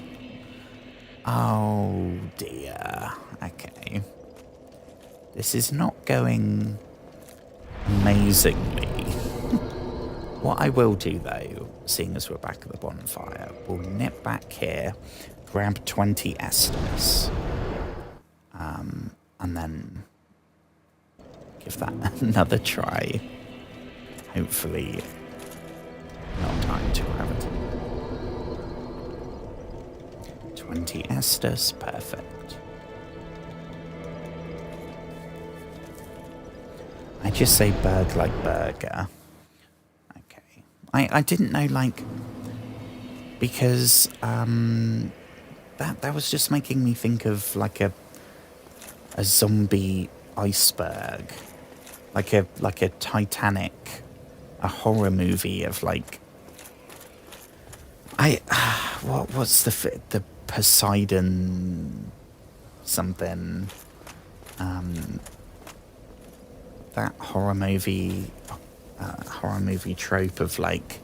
Oh dear. Okay. This is not going amazingly. What I will do though, seeing as we're back at the bonfire, we'll nip back here, grab 20 Estus, and then give that another try. Hopefully not time to gravity. 20 Estus, perfect. I just say berg like burger. Okay. I didn't know, like, because that was just making me think of like a zombie iceberg. Like a Titanic, a horror movie of like what's the Poseidon something. That horror movie trope of like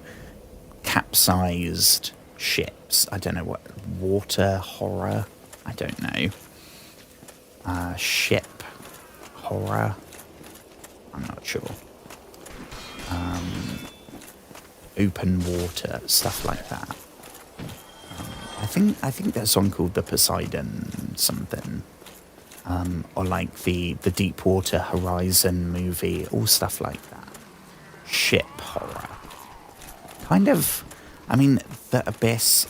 capsized ships. I don't know what, water horror. I don't know. Ship horror. I'm not sure. Open water, stuff like that. I think there's one called the Poseidon something. Or like the Deepwater Horizon movie, all stuff like that. Ship horror. Kind of, I mean, The Abyss,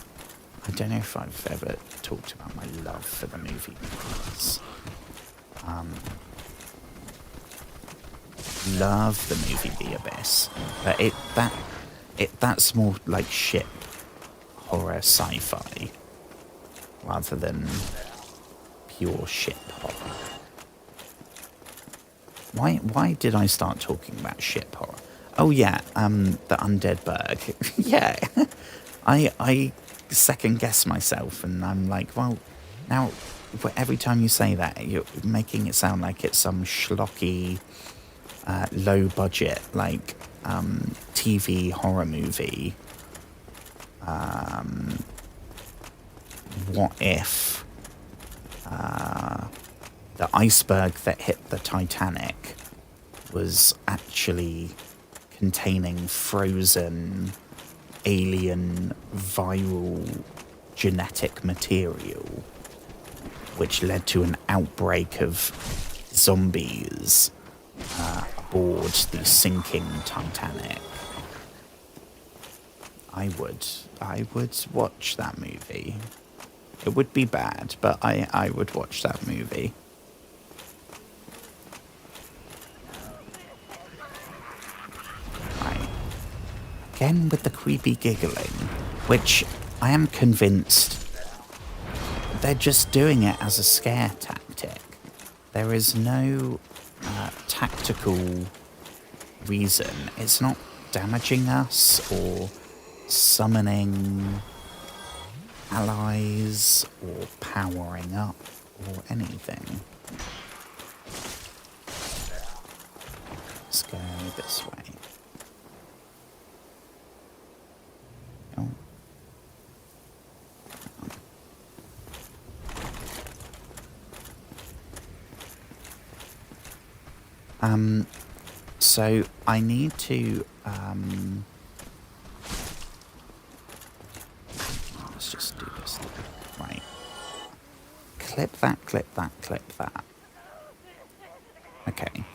I don't know if I've ever talked about my love for the movie because, love the movie The Abyss, but that's more like ship horror sci-fi rather than pure ship horror. Why did I start talking about ship horror? Oh yeah, the Undead Berg. Yeah, I second guess myself, and I'm like, well, now every time you say that, you're making it sound like it's some schlocky, low budget like TV horror movie. What if the iceberg that hit the Titanic was actually containing frozen alien viral genetic material, which led to an outbreak of zombies aboard the sinking Titanic? I would watch that movie. It would be bad, but I would watch that movie. Right. Again with the creepy giggling, which I am convinced they're just doing it as a scare tactic. There is no tactical reason. It's not damaging us or summoning allies or powering up or anything. Let's go this way. Oh. So I need to let's just do this. Right. Clip that, clip that, clip that. Okay.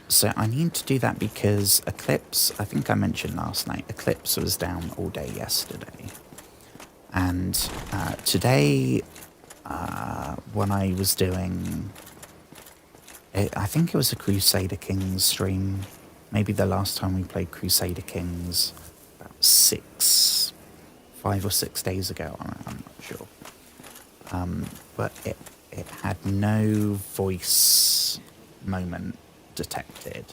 So I need to do that because Eclipse, I think I mentioned last night, Eclipse was down all day yesterday. And today, when I was doing, I think it was a Crusader Kings stream. Maybe the last time we played Crusader Kings, about 5 or 6 days ago, I'm not sure. But it had no voice moment detected.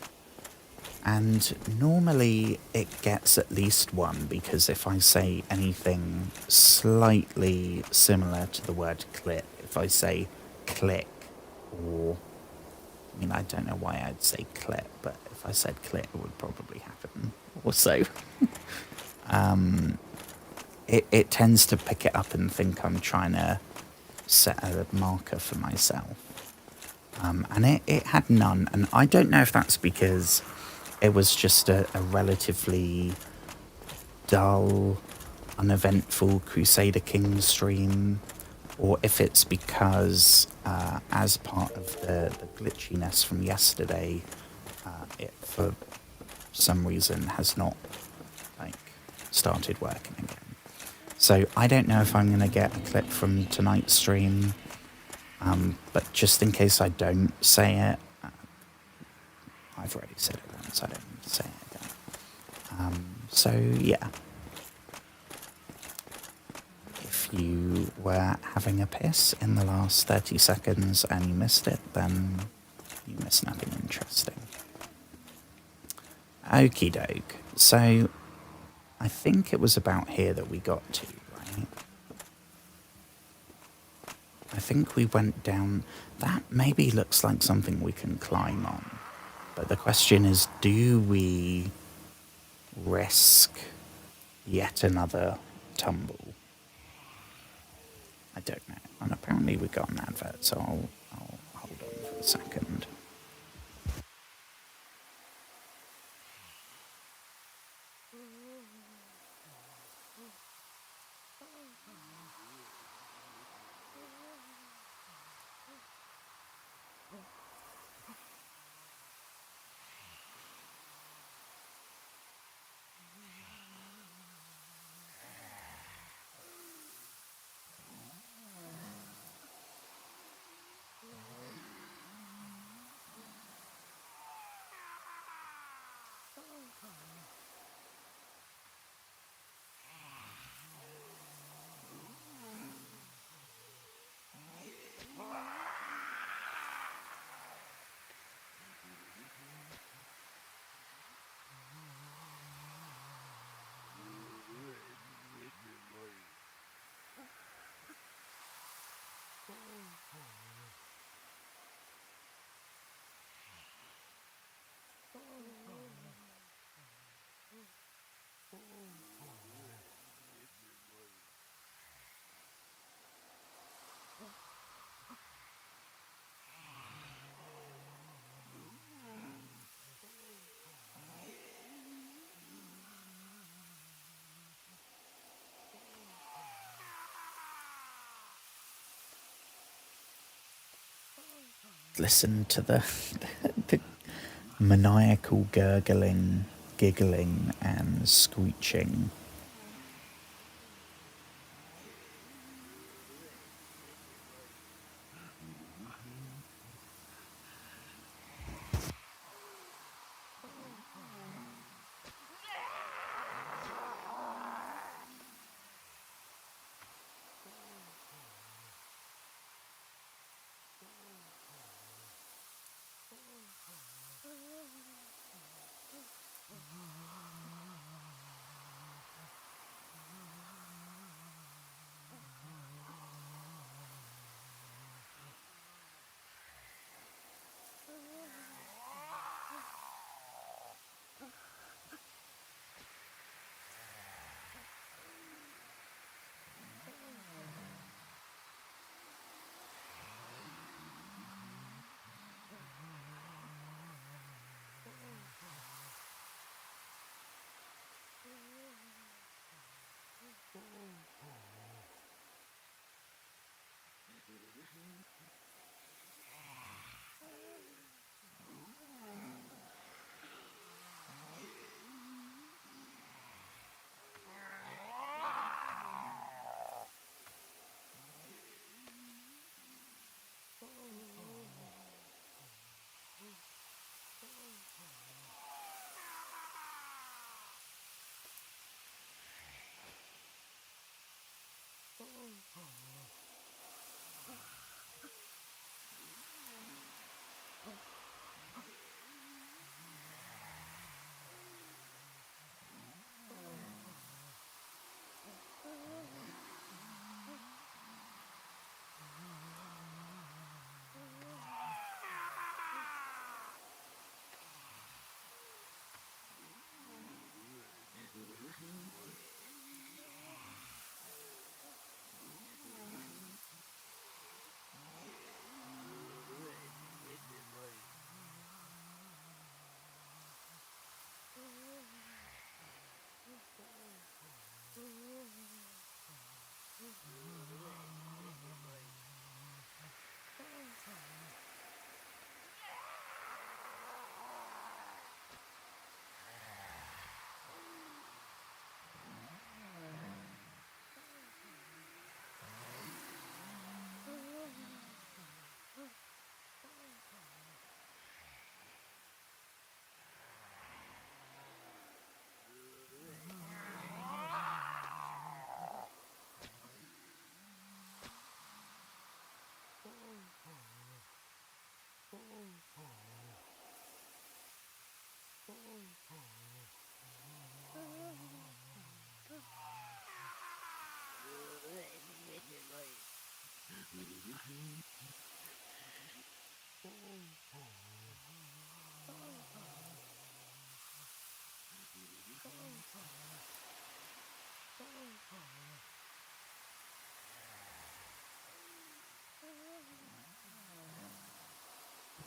And normally it gets at least one, because if I say anything slightly similar to the word clip, if I say click, or, I mean, I don't know why I'd say clip, but if I said click, it would probably happen also. It tends to pick it up and think I'm trying to set a marker for myself. And it had none, and I don't know if that's because it was just a relatively dull, uneventful Crusader Kings stream, or if it's because as part of the glitchiness from yesterday, it for some reason has not started working again. So I don't know if I'm going to get a clip from tonight's stream, but just in case I don't say it, I've already said it once, I don't need to say it again. So yeah. If you were having a piss in the last 30 seconds and you missed it, then you missed nothing interesting. Okie doke. So I think it was about here that we got to, right? think we went down... That maybe looks like something we can climb on. But the question is, do we risk yet another tumble? I don't know. And apparently we got an advert, so I'll hold on for a second. Listen to the maniacal gurgling, giggling, and screeching.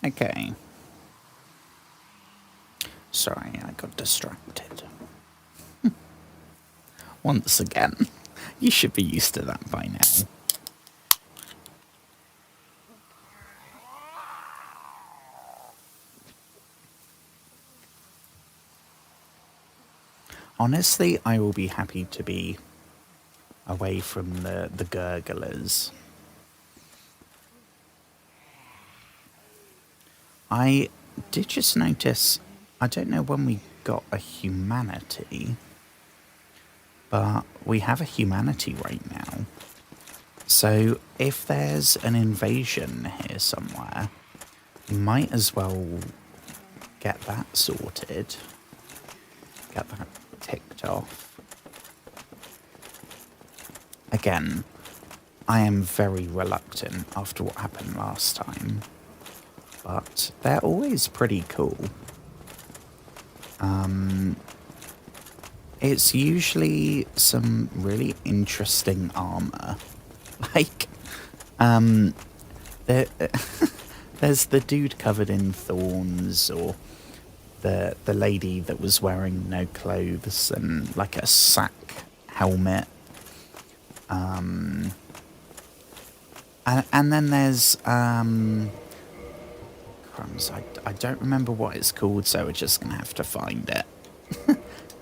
Okay. Sorry, I got distracted. Once again. You should be used to that by now. Honestly, I will be happy to be away from the gurglers. I did just notice, I don't know when we got a humanity, but we have a humanity right now. So if there's an invasion here somewhere, we might as well get that sorted. Get that ticked off. Again, I am very reluctant after what happened last time, but they're always pretty cool. It's usually some really interesting armor. Like, there, there's the dude covered in thorns, or the lady that was wearing no clothes and like a sack helmet. And then there's crumbs. I don't remember what it's called, so we're just gonna have to find it.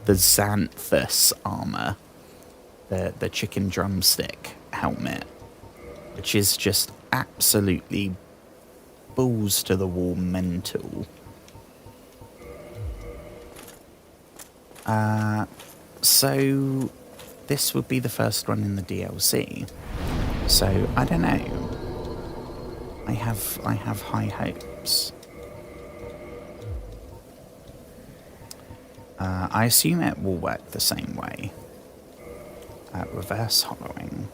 The Xanthus armor, the chicken drumstick helmet, which is just absolutely balls to the wall mental. So this would be the first one in the DLC. So I don't know. I have high hopes. I assume it will work the same way. Reverse hollowing,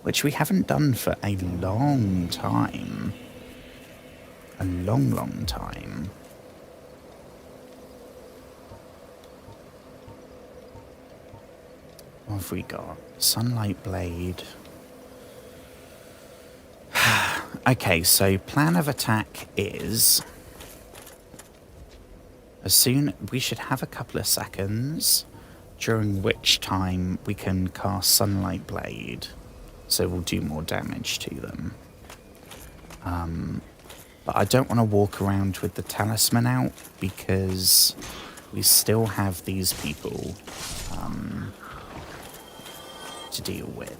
which we haven't done for a long time. A long, long time. What have we got? Sunlight blade. Okay, so plan of attack is... we should have a couple of seconds, during which time we can cast Sunlight Blade, so we'll do more damage to them. But I don't want to walk around with the talisman out, because we still have these people to deal with.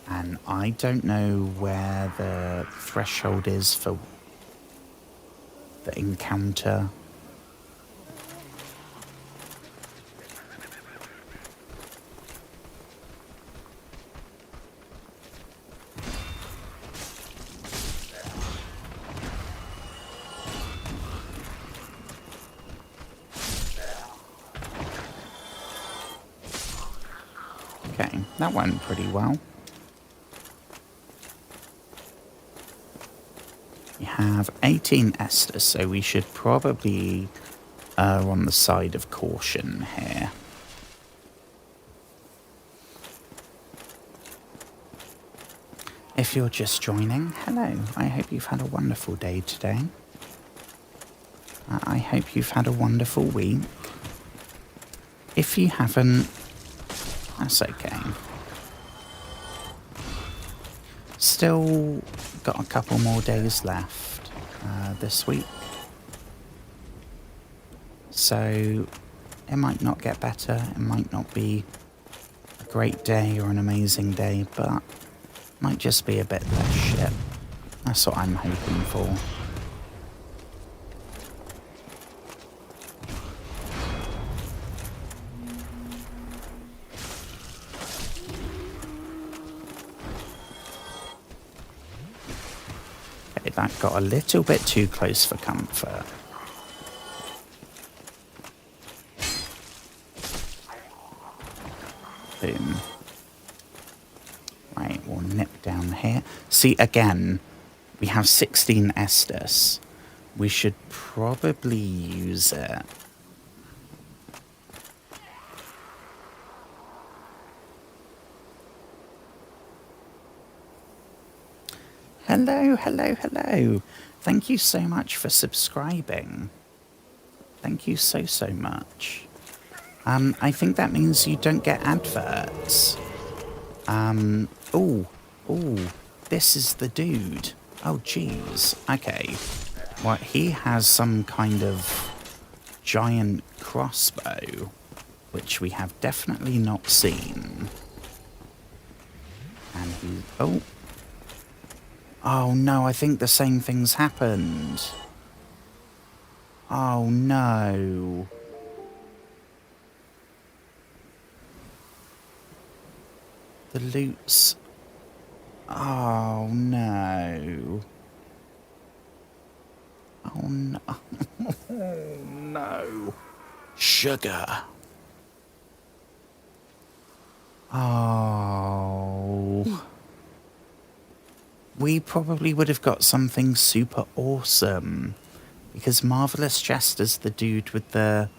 And I don't know where the threshold is for the encounter. Okay, that went pretty well. We have 18 Estus, so we should probably err on the side of caution here. If you're just joining, hello. I hope you've had a wonderful day today. I hope you've had a wonderful week. If you haven't, that's okay. Still got a couple more days left this week. So it might not get better. It might not be a great day or an amazing day, but it might just be a bit less shit. That's what I'm hoping for. Okay, that got a little bit too close for comfort. Boom. Right, we'll nip down here. See, again, we have 16 Estus. We should probably use it. Hello, hello, hello. Thank you so much for subscribing. Thank you so, so much. I think that means you don't get adverts. Oh, this is the dude. Oh, jeez. Okay. Well, he has some kind of giant crossbow, which we have definitely not seen. And he... Oh. Oh, no, I think the same thing's happened. Oh, no. The loot's... Oh, no. Oh, no. Oh, no. Sugar. Oh. We probably would have got something super awesome. Because Marvelous Chester's the dude with the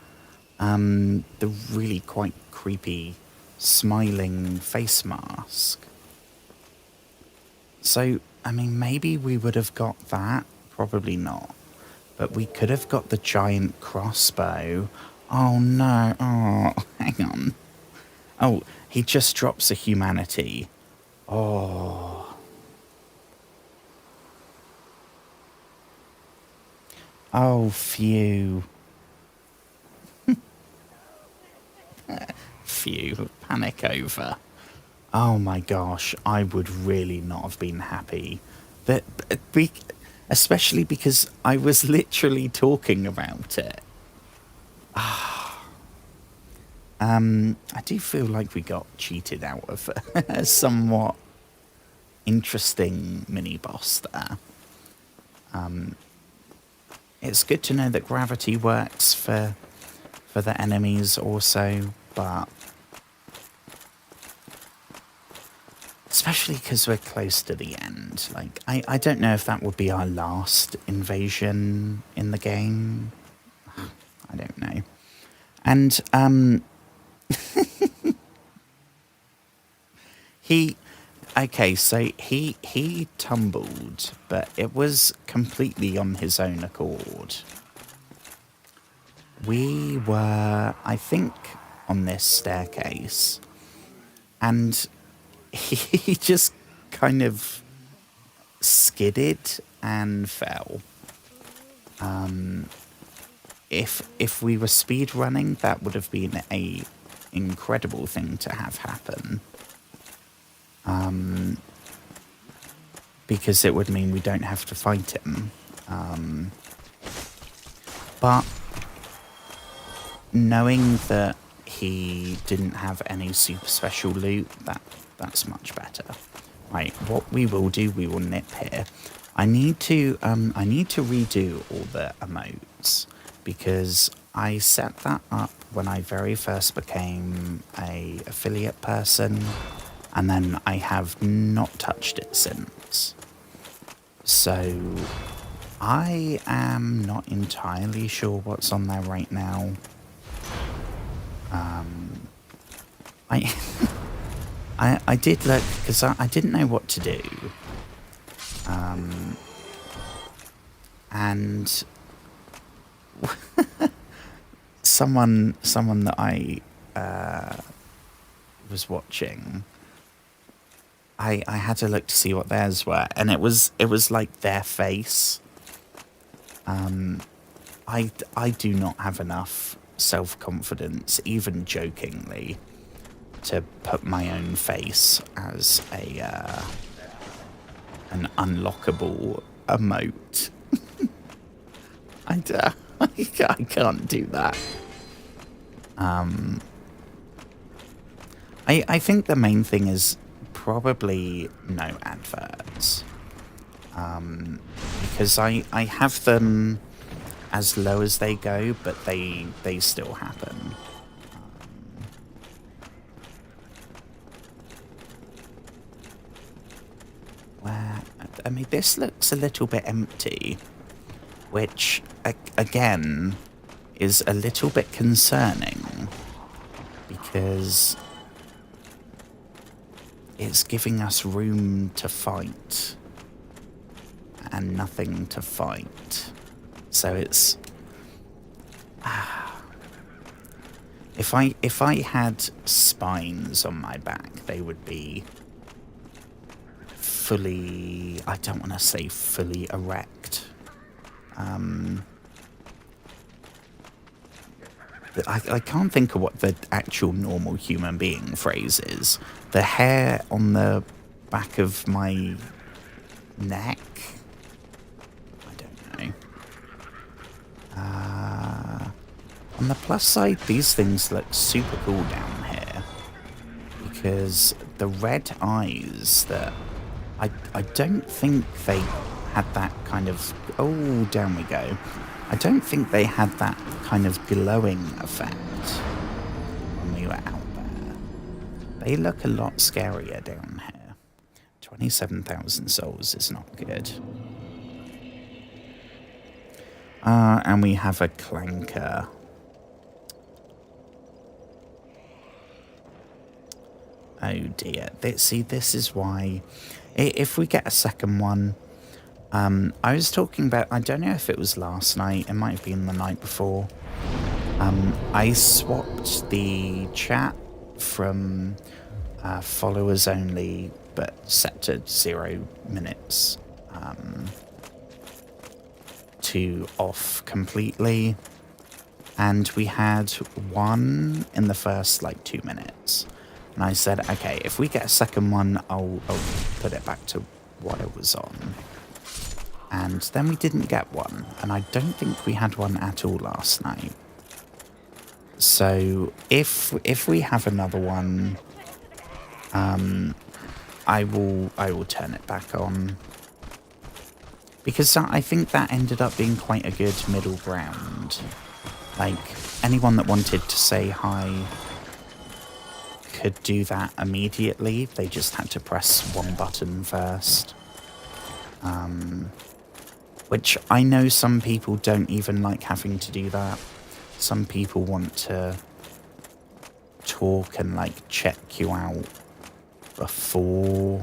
really quite creepy smiling face mask. So, I mean, maybe we would have got that. Probably not. But we could have got the giant crossbow. Oh, no. Oh, hang on. Oh, he just drops a humanity. Oh. Oh, phew. Phew. Panic over. Oh my gosh, I would really not have been happy. That especially because I was literally talking about it. I do feel like we got cheated out of a somewhat interesting mini-boss there. It's good to know that gravity works for the enemies also, but... Especially because we're close to the end. Like, I don't know if that would be our last invasion in the game. I don't know. And, okay, so he tumbled, but it was completely on his own accord. We were, I think, on this staircase, and he just kind of skidded and fell. If we were speed running, that would have been a incredible thing to have happen. Because it would mean we don't have to fight him. But knowing that he didn't have any super special loot, that's much better. Right, what we will do, we will nip here. I need to redo all the emotes because I set that up when I very first became a affiliate person, and then I have not touched it since. So I am not entirely sure what's on there right now. I did look because I didn't know what to do. And someone that I was watching, I had to look to see what theirs were, and it was like their face. I do not have enough self-confidence, even jokingly, to put my own face as an unlockable emote. I can't do that. I think the main thing is probably no adverts. Because I have them as low as they go, but they still happen. Where, I mean, this looks a little bit empty, which again is a little bit concerning because it's giving us room to fight. and nothing to fight. So it's... If I had spines on my back, they would be fully... I don't want to say fully erect. I can't think of what the actual normal human being phrase is. The hair on the back of my neck? I don't know. On the plus side, these things look super cool down here. Because the red eyes that... I don't think they had that kind of... Oh, down we go. I don't think they had that kind of glowing effect when we were out there. They look a lot scarier down here. 27,000 souls is not good. And we have a clanker. Oh dear. See, this is why... If we get a second one... I was talking about, I don't know if it was last night, it might have been the night before. I swapped the chat from followers only, but set to 0 minutes, to off completely. And we had one in the first, 2 minutes. And I said, okay, if we get a second one, I'll put it back to what it was on. And then we didn't get one, and I don't think we had one at all last night. So if we have another one, I will turn it back on, because I think that ended up being quite a good middle ground. Anyone that wanted to say hi could do that immediately. They just had to press one button first. Which I know some people don't even like having to do that. Some people want to talk and check you out before.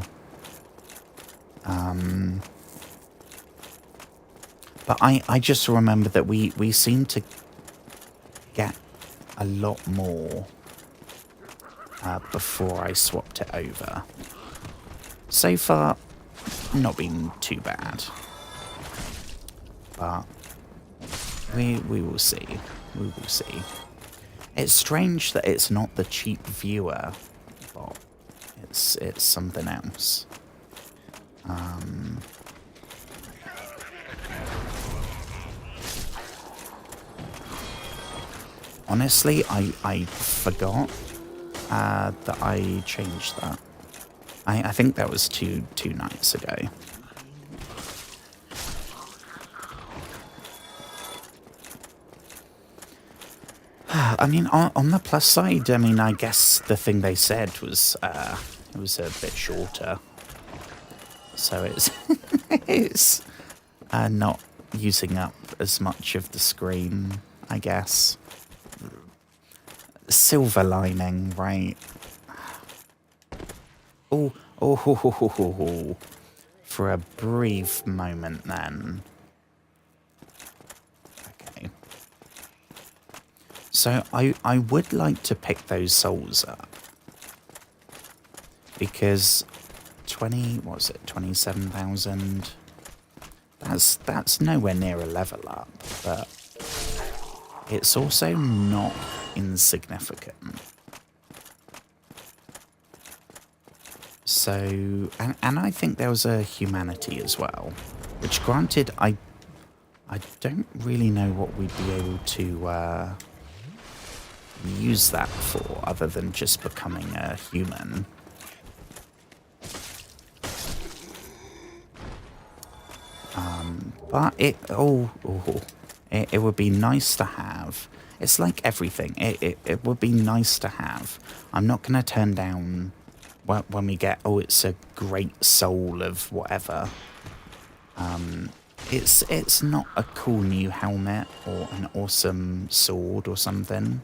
But I just remember that we seem to get a lot more before I swapped it over. So far, not been too bad. But we will see. We will see. It's strange that it's not the cheap viewer bot. It's something else. Honestly, I forgot that I changed that. I think that was two nights ago. I mean, on the plus side, I mean, I guess the thing they said was it was a bit shorter. So it's not using up as much of the screen, I guess. Silver lining, right? Oh, for a brief moment then. Okay. So I would like to pick those souls up. Because 27,000? That's nowhere near a level up, but it's also not insignificant. So, and I think there was a humanity as well, which granted, I don't really know what we'd be able to use that for, other than just becoming a human. But it would be nice to have. It's like everything. It would be nice to have. I'm not going to turn down when we get, it's a great soul of whatever. It's not a cool new helmet or an awesome sword or something.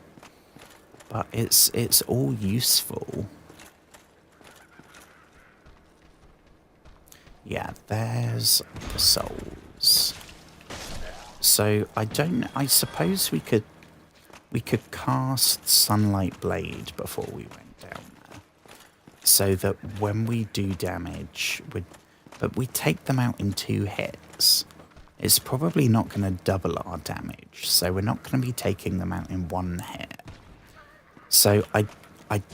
But it's all useful. Yeah, there's the souls. So I suppose we could cast Sunlight Blade before we went down there. So that when we do damage, but we take them out in 2 hits. It's probably not going to double our damage, so we're not going to be taking them out in 1 hit. So I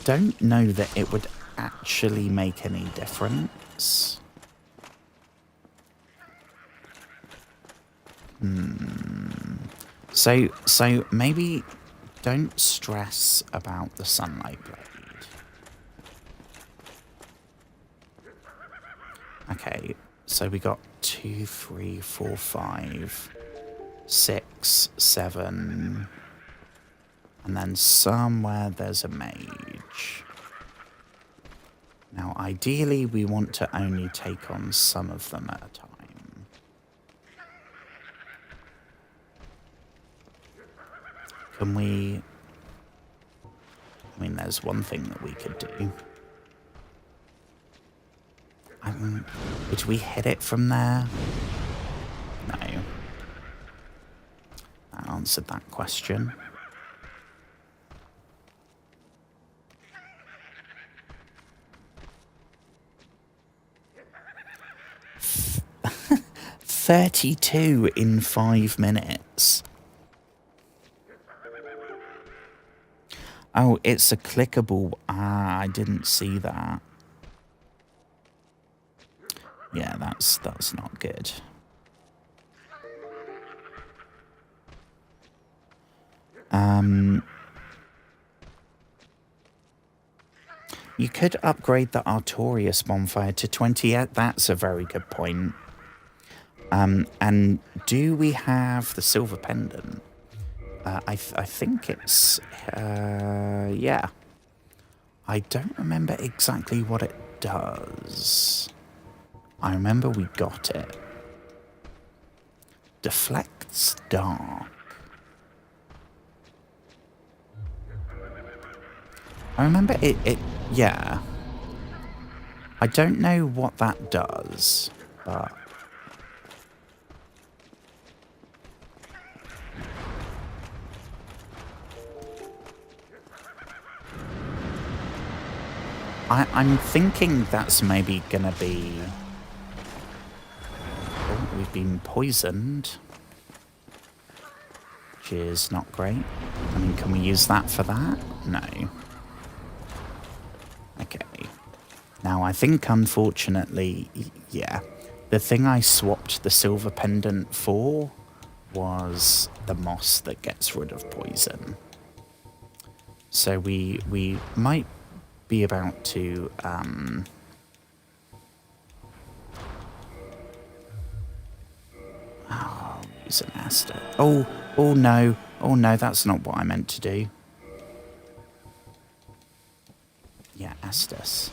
don't know that it would actually make any difference. So maybe don't stress about the Sunlight Blade. Okay, so we got 2, 3, 4, 5, 6, 7, and then somewhere there's a mage. Now, ideally, we want to only take on some of them at a time. Can we... I mean, there's one thing that we could do. Would we hit it from there? No. That answered that question. $32 in 5 minutes. Oh, it's a clickable. Ah, I didn't see that. Yeah, that's not good. You could upgrade the Artorias bonfire to 20. That's a very good point. And do we have the silver pendant? I think it's... yeah. I don't remember exactly what it does. I remember we got it. Deflects dark. I remember it... Yeah. I don't know what that does, but... I'm thinking that's maybe gonna be... Oh, we've been poisoned. Which is not great. I mean, can we use that for that? No. Okay. Now, I think, unfortunately, yeah, the thing I swapped the silver pendant for was the moss that gets rid of poison. So we might be about to use an Aster. Oh no, that's not what I meant to do. Yeah, Astus.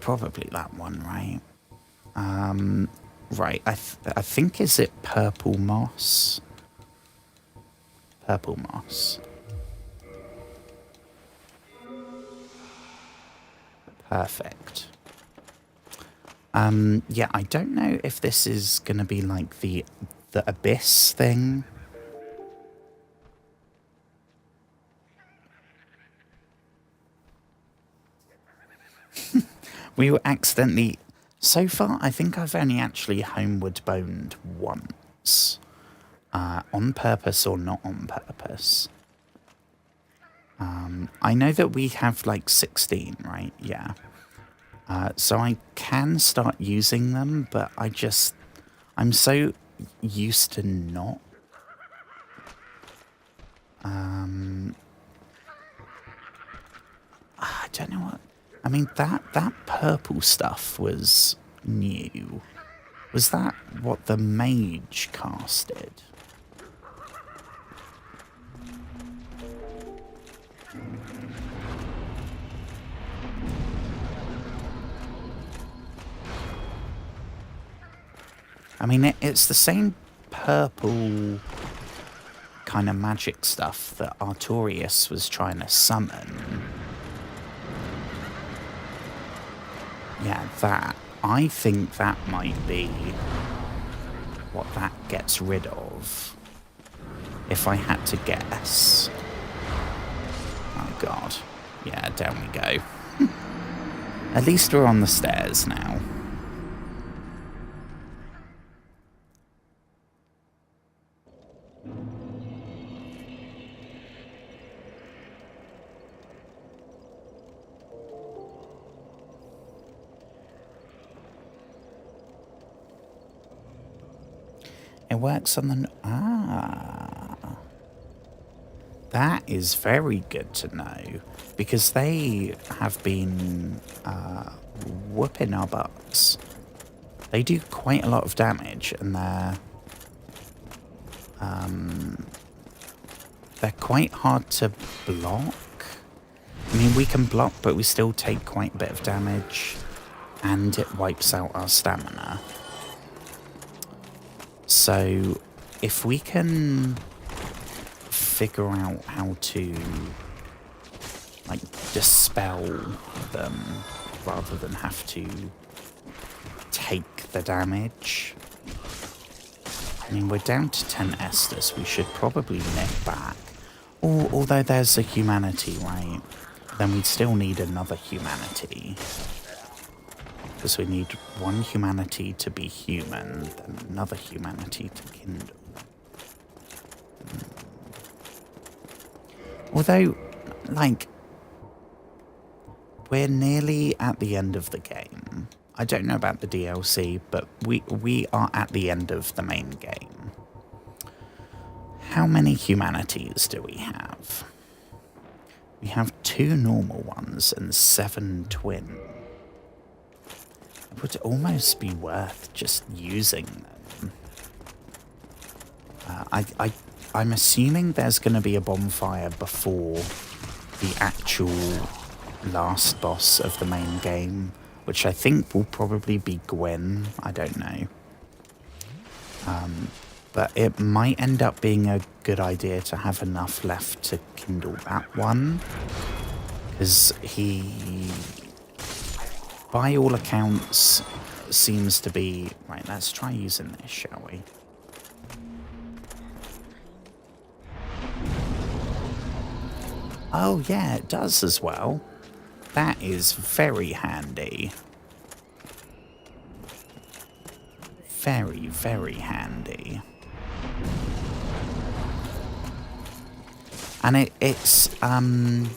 Probably that one, right? Right, I think, is it purple moss? Purple moss. Perfect. Yeah, I don't know if this is gonna be like the abyss thing. We were accidentally... So far, I think I've only actually homeward boned once. On purpose or not on purpose. I know that we have like 16, right? Yeah. So I can start using them, but I'm so used to not. I don't know what... I mean, that purple stuff was new. Was that what the mage casted? I mean, it's the same purple kind of magic stuff that Artorias was trying to summon. Yeah, that. I think that might be what that gets rid of. If I had to guess. Oh god. Yeah, down we go. At least we're on the stairs now. It works on the... Ah. That is very good to know. Because they have been whooping our butts. They do quite a lot of damage, and they're quite hard to block. I mean, we can block, but we still take quite a bit of damage, and it wipes out our stamina. So, if we can figure out how to, like, dispel them rather than have to take the damage. I mean, we're down to 10 Estus. We should probably nip back. Although there's a humanity, right? Then we'd still need another humanity. Because we need one humanity to be human, then another humanity to kindle. Although, like, we're nearly at the end of the game. I don't know about the DLC, but we are at the end of the main game. How many humanities do we have? We have 2 normal ones and 7 twin. It would almost be worth just using them. I'm assuming there's going to be a bonfire before the actual last boss of the main game, which I think will probably be Gwyn. I don't know. But it might end up being a good idea to have enough left to kindle that one. Because he, by all accounts, seems to be... Right, let's try using this, shall we? Oh, yeah, it does as well. That is very handy. Very, very handy. And it's I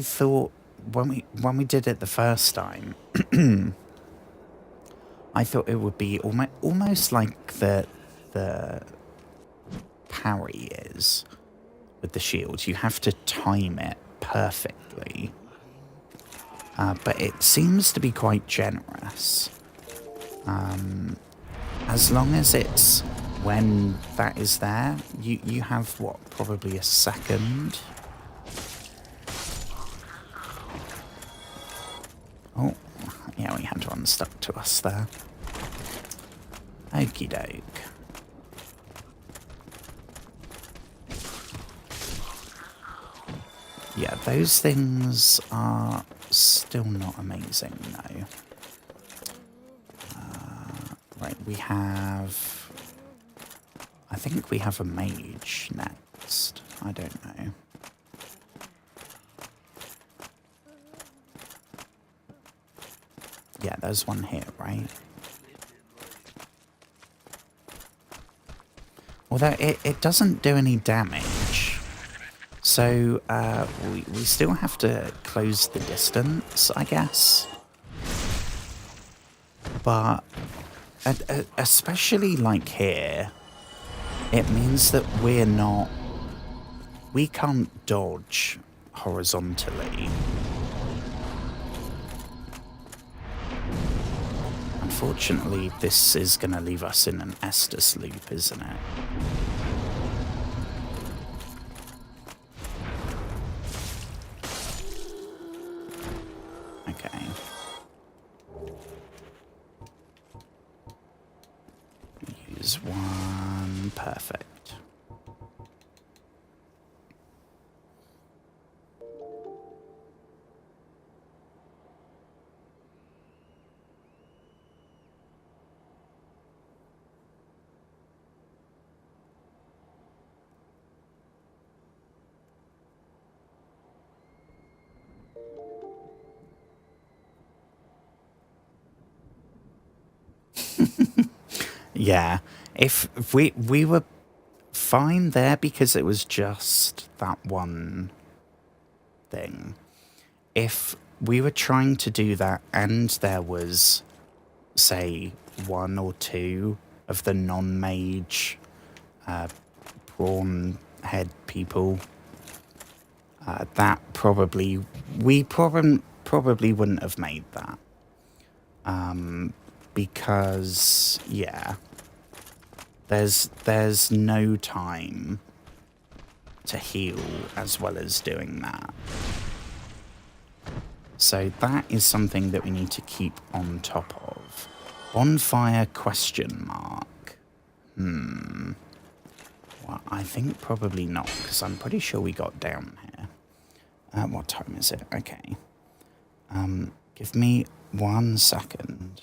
thought when we did it the first time, I thought it would be almost like the parry is with the shield. You have to time it perfectly. But it seems to be quite generous. As long as it's when that is there, you have, what, probably a second? Oh, yeah, we had one stuck to us there. Okie doke. Yeah, those things are still not amazing, no. Right, we have... I think we have a mage next. I don't know. Yeah, there's one here, right? Although it doesn't do any damage. So, we still have to close the distance, I guess. But, especially like here, it means that we can't dodge horizontally. Unfortunately, this is going to leave us in an Estus loop, isn't it? Okay. Use one. Perfect. Yeah. If we were fine there because it was just that one thing. If we were trying to do that and there was, say, one or two of the non-mage prawn head people, that we probably wouldn't have made that. Because, yeah, there's no time to heal as well as doing that. So that is something that we need to keep on top of. Bonfire question mark. Well, I think probably not, because I'm pretty sure we got down here. What time is it? Okay. Give me 1 second.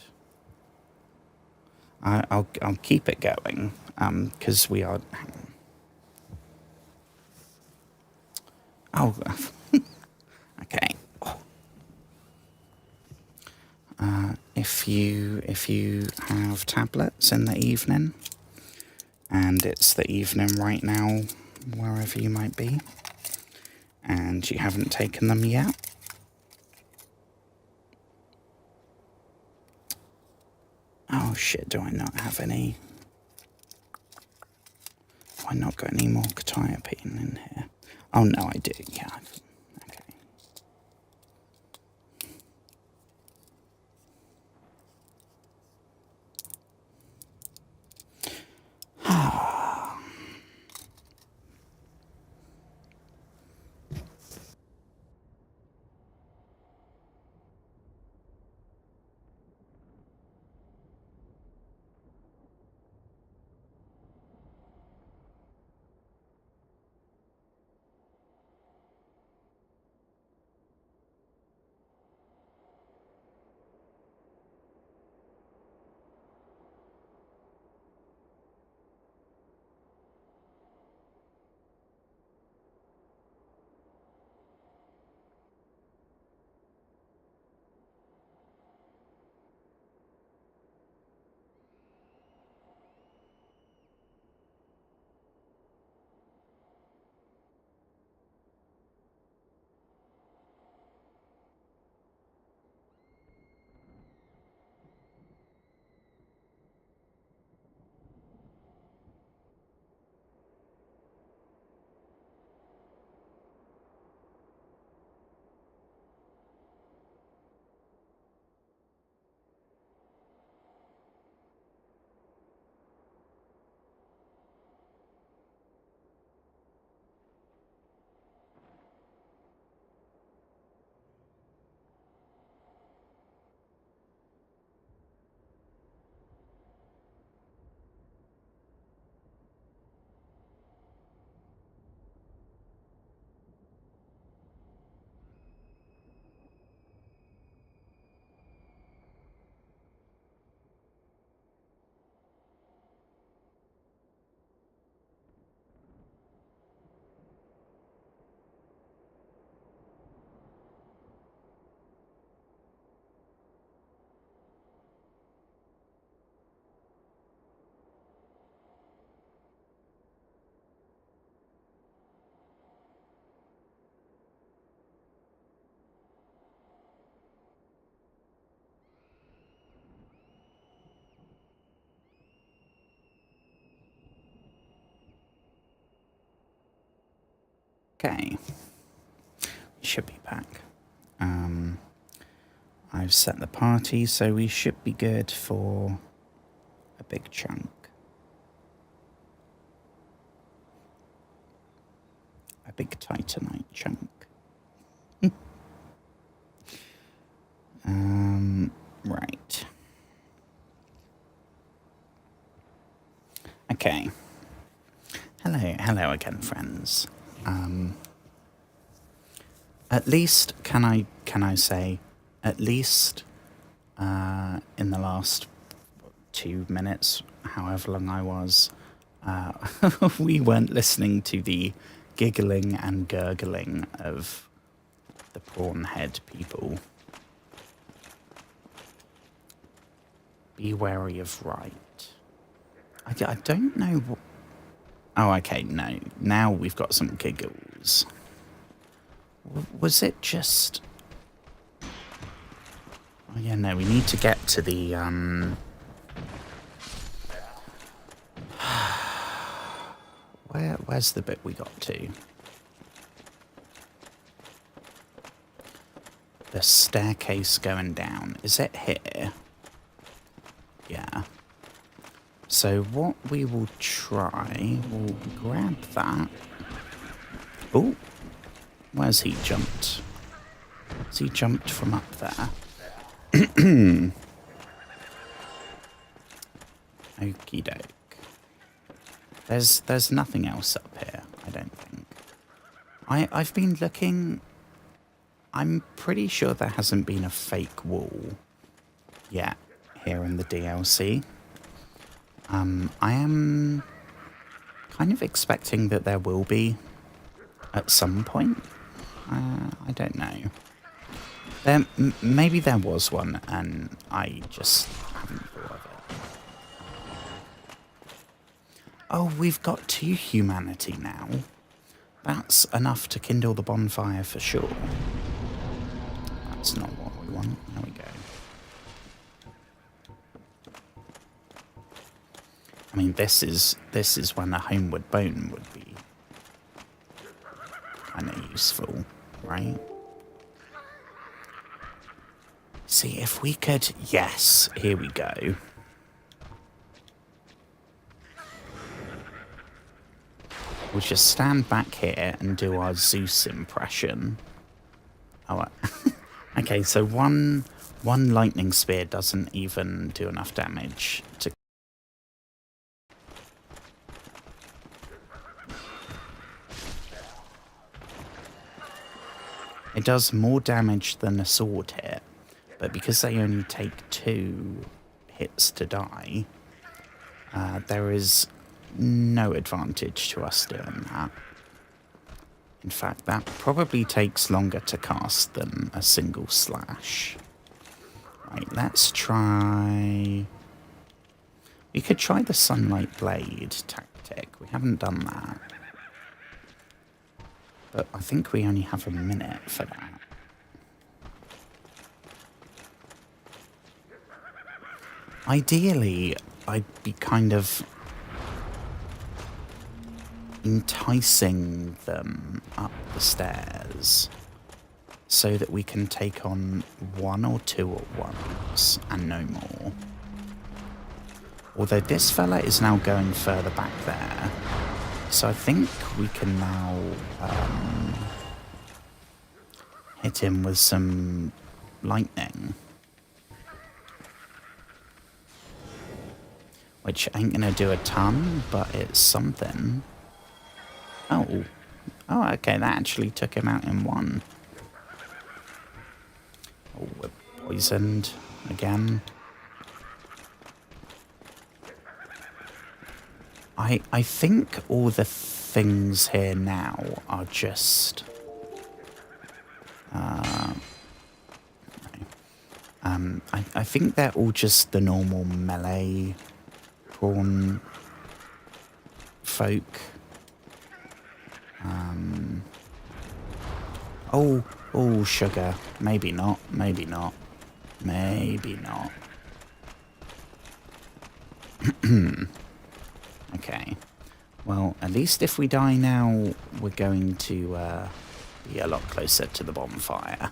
I'll keep it going, because we are... Oh, okay. If you have tablets in the evening, and it's the evening right now, wherever you might be, and you haven't taken them yet, oh shit, do I not have any? Do I not got any more quetiapine in here? Oh no, I do, yeah. Okay. Okay, we should be back. I've set the party, so we should be good for a big chunk. A big Titanite chunk. Right. Okay. Hello again, friends. At least, can I say, at least in the last 2 minutes, however long I was, we weren't listening to the giggling and gurgling of the prawn head people. Be wary of right. I don't know what... Oh, okay, no. Now we've got some giggles. Was it just... Oh, yeah, no, we need to get to the, Where's the bit we got to? The staircase going down. Is it here? Yeah. So what we will try, we'll grab that. Oh, where's he jumped? Has he jumped from up there? Okie doke. There's nothing else up here, I don't think. I've been looking. I'm pretty sure there hasn't been a fake wall yet here in the DLC. I am kind of expecting that there will be at some point. I don't know. Maybe there was one and I just haven't thought of it. Oh, we've got 2 humanity now. That's enough to kindle the bonfire for sure. That's not what we want. There we go. I mean, this is when a homeward bone would be kind of useful, right? See, if we could... Yes, here we go. We'll just stand back here and do our Zeus impression. Oh, okay, so one lightning spear doesn't even do enough damage to... It does more damage than a sword hit, but because they only take 2 hits to die, there is no advantage to us doing that. In fact, that probably takes longer to cast than a single slash. Right, let's try... We could try the Sunlight Blade tactic. We haven't done that. But I think we only have a minute for that. Ideally, I'd be kind of enticing them up the stairs so that we can take on 1 or 2 at once and no more. Although this fella is now going further back there, so I think we can now hit him with some lightning. Which ain't gonna do a ton, but it's something. Oh, okay, that actually took him out in 1. Oh, we're poisoned again. I think all the things here now are just... I think they're all just the normal melee prawn folk. Oh, sugar. Maybe not, maybe not. Maybe not. Okay. Well, at least if we die now, we're going to be a lot closer to the bonfire.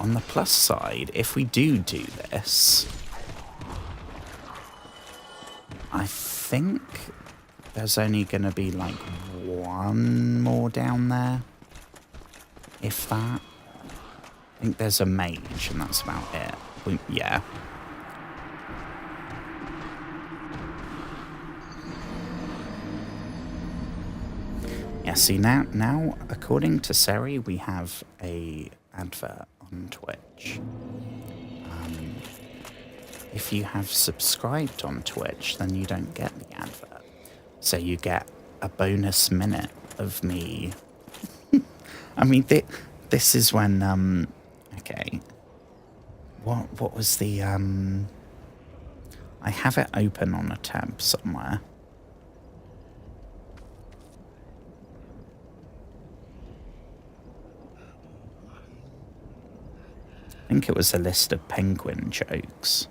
On the plus side, if we do this, I think there's only going to be like 1 more down there. If that. I think there's a mage and that's about it. Yeah. Yeah, see now according to Seri, we have a advert on Twitch. If you have subscribed on Twitch, then you don't get the advert. So you get a bonus minute of me. I mean, this is when, okay. What was the I have it open on a tab somewhere. I think it was a list of penguin jokes,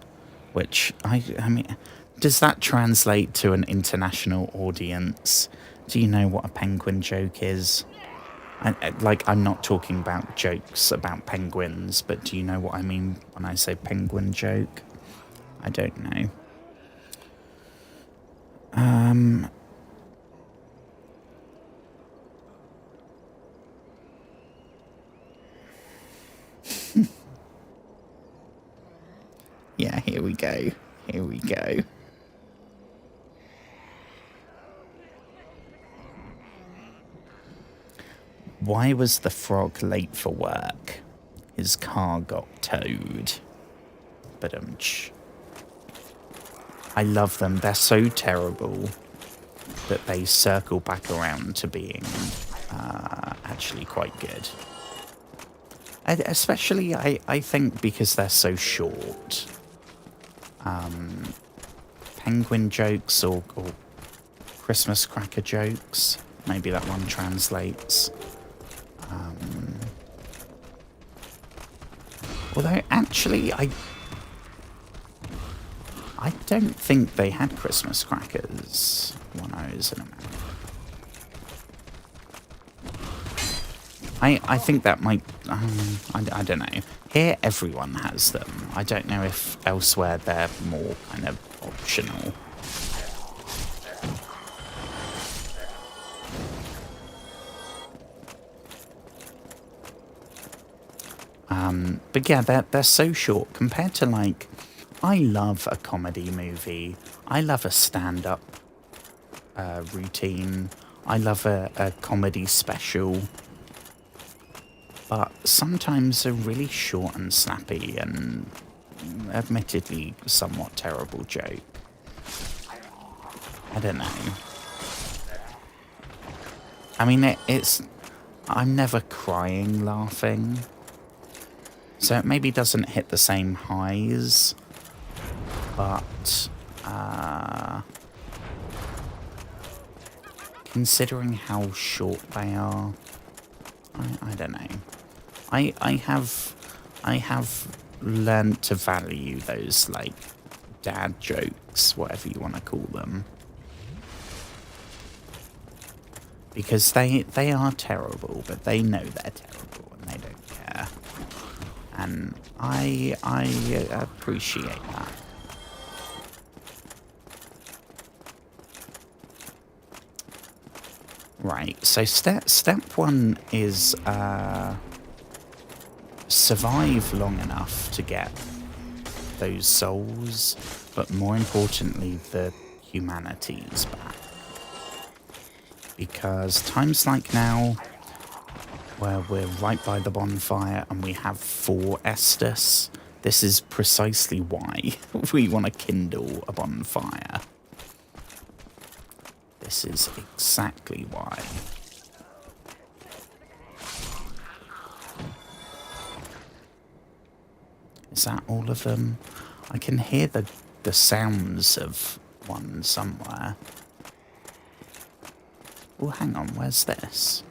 which I mean, does that translate to an international audience? Do you know what a penguin joke is? I'm not talking about jokes about penguins, but do you know what I mean when I say penguin joke? I don't know. Yeah, here we go. Here we go. Why was the frog late for work? His car got towed. But I love them. They're so terrible that they circle back around to being actually quite good. Especially, I think, because they're so short. Penguin jokes or Christmas cracker jokes. Maybe that one translates. Although, actually, I don't think they had Christmas crackers when I was in America. I think that might... I don't know. Here, everyone has them. I don't know if elsewhere they're more kind of optional. But yeah, they're so short compared to, like... I love a comedy movie. I love a stand-up routine. I love a comedy special. But sometimes a really short and snappy and admittedly somewhat terrible joke. I don't know. I mean, I'm never crying laughing. So it maybe doesn't hit the same highs. But, considering how short they are, I don't know. I have learned to value those, like, dad jokes, whatever you want to call them. Because they are terrible, but they know they're terrible and they don't care. And I appreciate that. Right, so step one is survive long enough to get those souls, but more importantly, the humanities back. Because times like now, where we're right by the bonfire and we have 4 Estus, this is precisely why we want to kindle a bonfire. This is exactly why. Is that all of them? I can hear the sounds of one somewhere. Oh, hang on, where's this?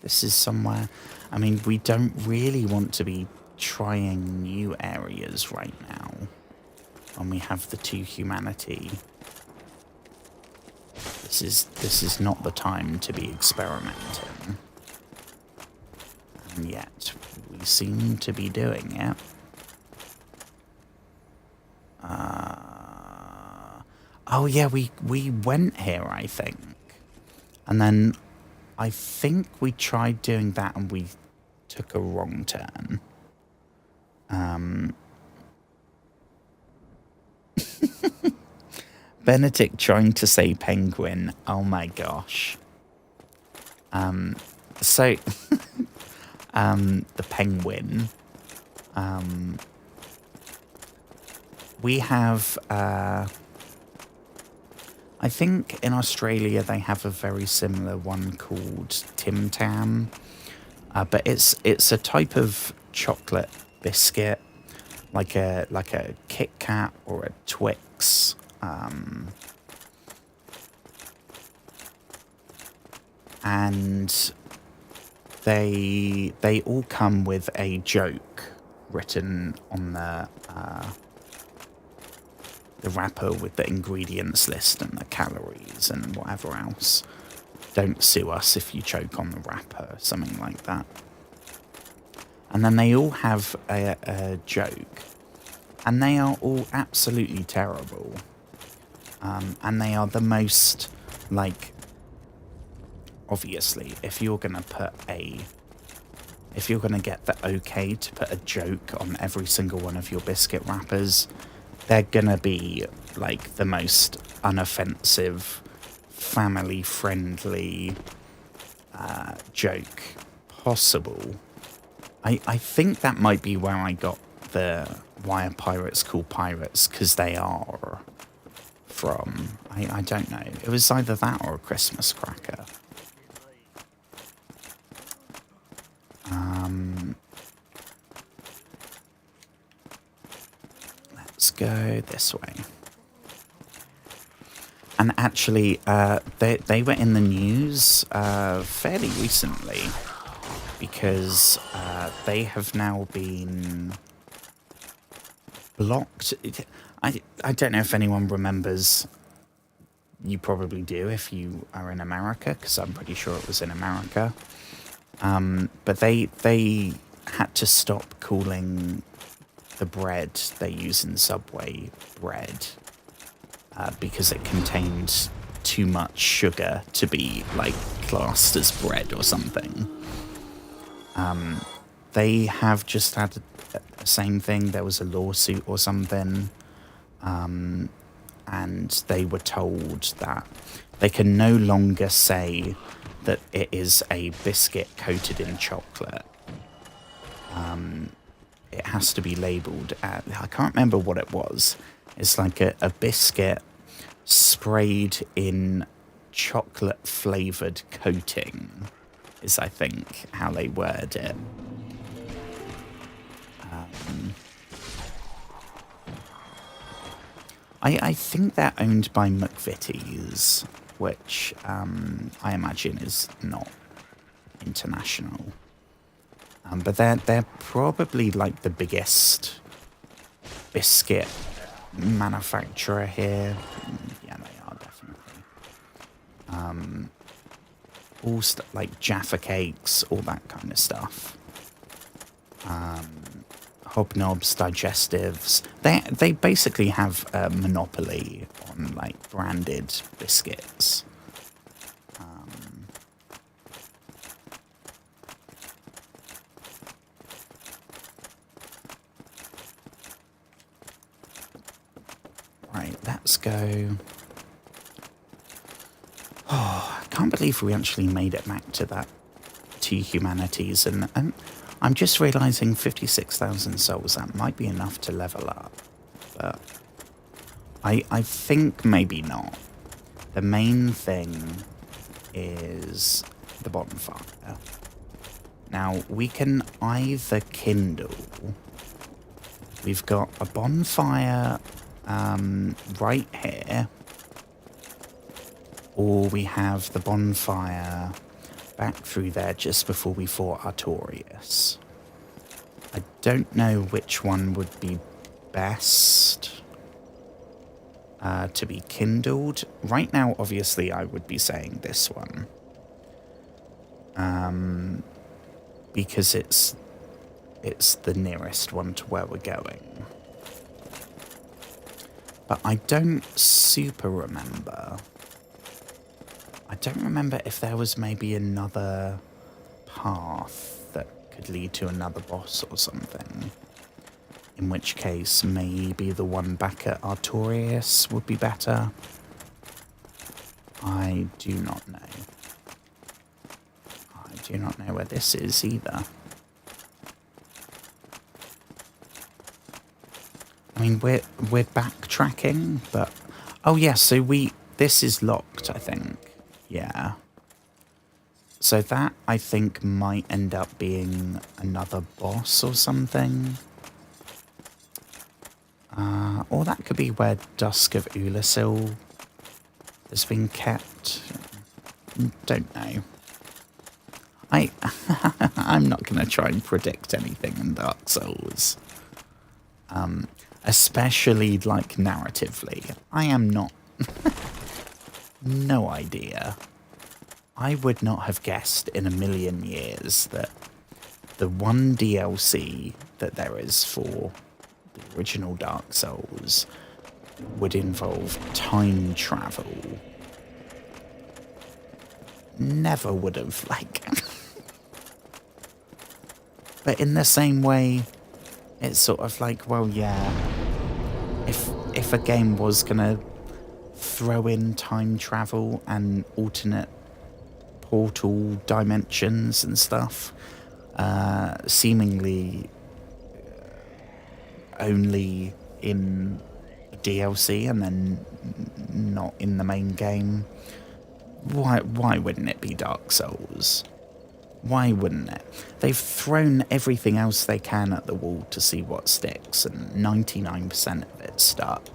This is somewhere... I mean, we don't really want to be trying new areas right now when we have the 2 humanity. This is not the time to be experimenting. And yet, we seem to be doing it. Oh yeah, we went here, I think. And then I think we tried doing that and we took a wrong turn. Benedict trying to say penguin. Oh my gosh. So the penguin. We have I think in Australia they have a very similar one called Tim Tam. But it's a type of chocolate biscuit, like a Kit Kat or a Twix. And they all come with a joke written on the wrapper with the ingredients list and the calories and whatever else. Don't sue us if you choke on the wrapper, something like that. And then they all have a joke, and they are all absolutely terrible. And they are the most, like, obviously, if you're going to get the okay to put a joke on every single one of your biscuit wrappers, they're going to be, like, the most unoffensive, family-friendly joke possible. I think that might be where I got why are pirates called pirates, because they are from. I don't know. It was either that or a Christmas cracker. Let's go this way. And actually, they were in the news fairly recently, because they have now been blocked. I don't know if anyone remembers. You probably do if you are in America, because I'm pretty sure it was in America. But they had to stop calling the bread they use in Subway bread, because it contained too much sugar to be, like, classed as bread or something. They have just had the same thing. There was a lawsuit or something, and they were told that they can no longer say that it is a biscuit coated in chocolate. It has to be labelled at, I can't remember what it was. It's like a biscuit sprayed in chocolate flavoured coating, is I think how they word it. I think they're owned by McVitie's, which I imagine is not international. But they're probably, like, the biggest biscuit manufacturer here. Yeah, they are definitely. All like Jaffa cakes, all that kind of stuff. Hobnobs, digestives. They basically have a monopoly on, like, branded biscuits. Right, let's go. Oh, I can't believe we actually made it back to that two humanities, and I'm just realising 56,000 souls, that might be enough to level up, but I think maybe not. The main thing is the bonfire. Now, we can either kindle. We've got a bonfire right here, or we have the bonfire back through there just before we fought Artorias. I don't know which one would be best to be kindled. Right now, obviously, I would be saying this one. Because it's the nearest one to where we're going. But I don't super remember. I don't remember if there was maybe another path that could lead to another boss or something. In which case, maybe the one back at Artorias would be better. I do not know. I do not know where this is either. I mean, we're backtracking, but oh yeah, so this is locked, I think. Yeah. So that I think might end up being another boss or something. Or that could be where Dusk of Ulasil has been kept. Don't know. I'm not going to try and predict anything in Dark Souls. Especially, like, narratively. I am not... No idea. I would not have guessed in a million years that the one DLC that there is for the original Dark Souls would involve time travel. Never would have, like... But in the same way, it's sort of like, well, yeah, if a game was gonna throw in time travel and alternate portal dimensions and stuff, seemingly only in DLC and then not in the main game, why wouldn't it be Dark Souls? Why wouldn't it? They've thrown everything else they can at the wall to see what sticks, and 99% of it stuck.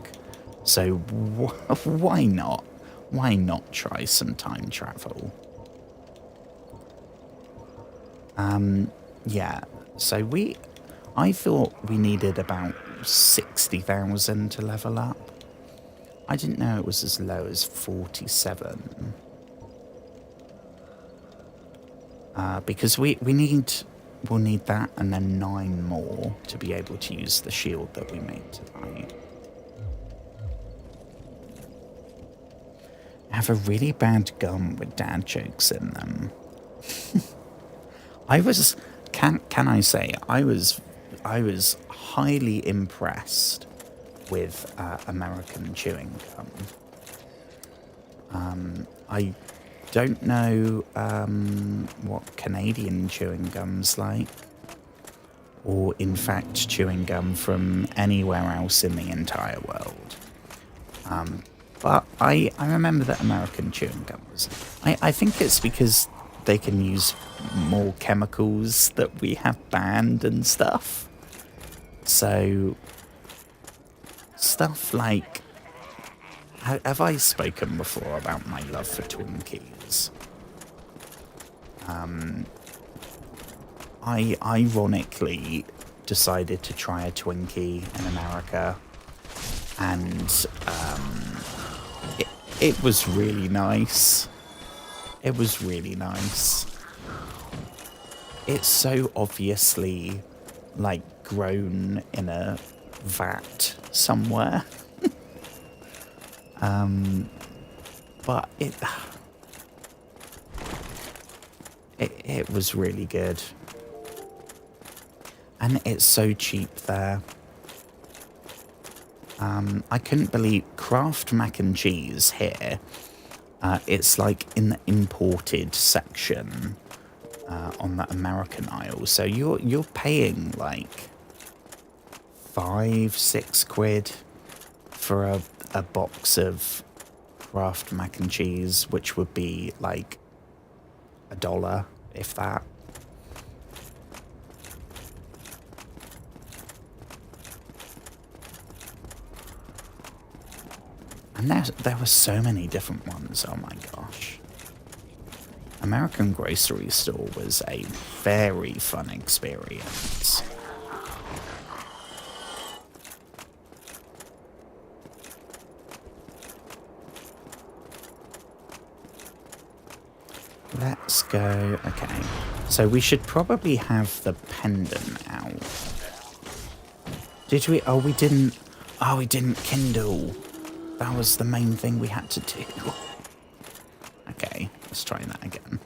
So why not? Why not try some time travel? Yeah, so I thought we needed about 60,000 to level up. I didn't know it was as low as 47. Because we'll need that and then 9 more to be able to use the shield that we made tonight. I have a really bad gum with dad jokes in them. Can I say, I was highly impressed with American chewing gum. I don't know what Canadian chewing gum's like, or in fact chewing gum from anywhere else in the entire world. But I remember that American chewing gum was... I think it's because they can use more chemicals that we have banned and stuff. So, stuff like... Have I spoken before about my love for Twinkies? I ironically decided to try a Twinkie in America, and it was really nice. It was really nice. It's so obviously, like, grown in a vat somewhere. But it was really good. And it's so cheap there. I couldn't believe Kraft mac and cheese here. It's like in the imported section on the American aisle. So you're paying like £5-6 for a box of Kraft mac and cheese, which would be like $1, if that. And there were so many different ones, oh my gosh. American Grocery Store was a very fun experience. Let's go, okay. So we should probably have the pendant out. Did we? Oh, we didn't. Oh, we didn't kindle. That was the main thing we had to do. Okay, let's try that again.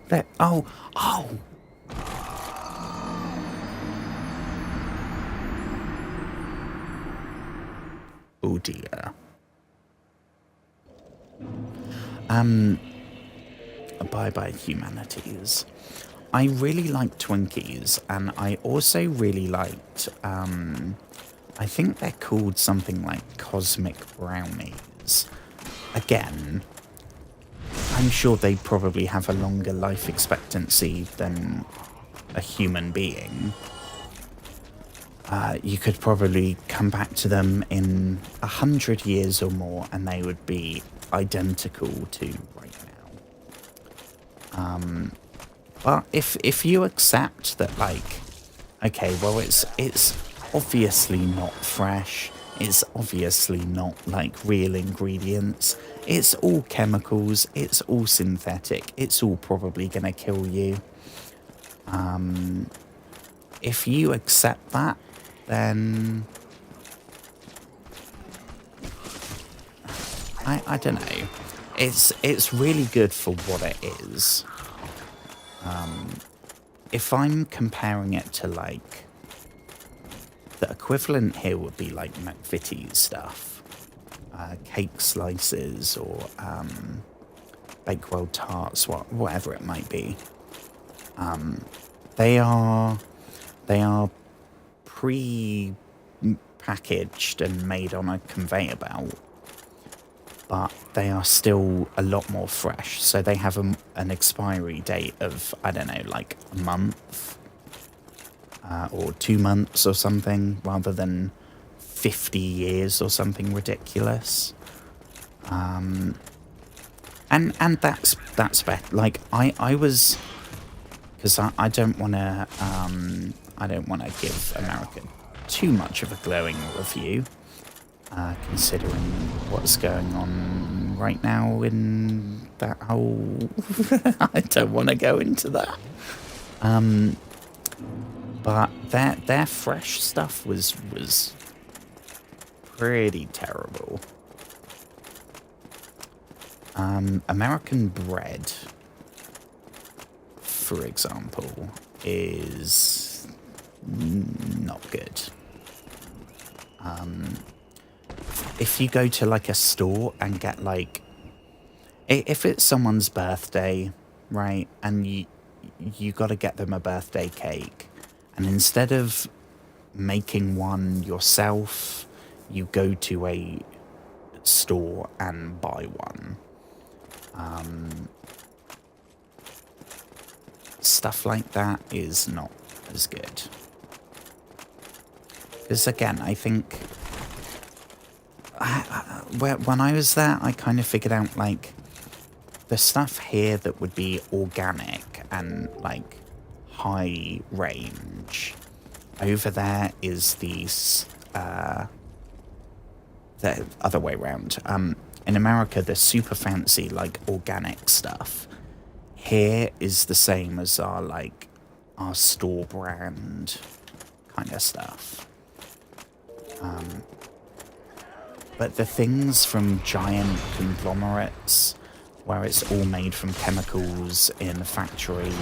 There, oh! Oh dear. Bye-bye humanities. I really liked Twinkies, and I also really liked, I think they're called something like Cosmic Brownies. Again, I'm sure they probably have a longer life expectancy than a human being. You could probably come back to them in 100 years or more and they would be identical to right now. But if you accept that, like, okay, well, it's obviously not fresh, it's obviously not like real ingredients, it's all chemicals, it's all synthetic, it's all probably gonna kill you. If you accept that, then I don't know. It's really good for what it is. If I'm comparing it to, like, the equivalent here would be like McVitie's stuff, cake slices or Bakewell tarts, whatever it might be. They are pre-packaged and made on a conveyor belt, but they are still a lot more fresh. So they have an expiry date of, I don't know, like a month or 2 months or something, rather than 50 years or something ridiculous. And that's better. Like I was, because I don't want to give America too much of a glowing review, considering what's going on right now in that whole. I don't want to go into that. But their fresh stuff was pretty terrible. American bread, for example, is not good. If you go to like a store and get like, if it's someone's birthday, right, and you got to get them a birthday cake, and instead of making one yourself, you go to a store and buy one. Stuff like that is not as good. Because again, I think when I was there, I kind of figured out, like, the stuff here that would be organic and like high range, over there is the other way around. In America, the super fancy, like, organic stuff here is the same as our store brand kind of stuff. But the things from giant conglomerates, where it's all made from chemicals in a factory,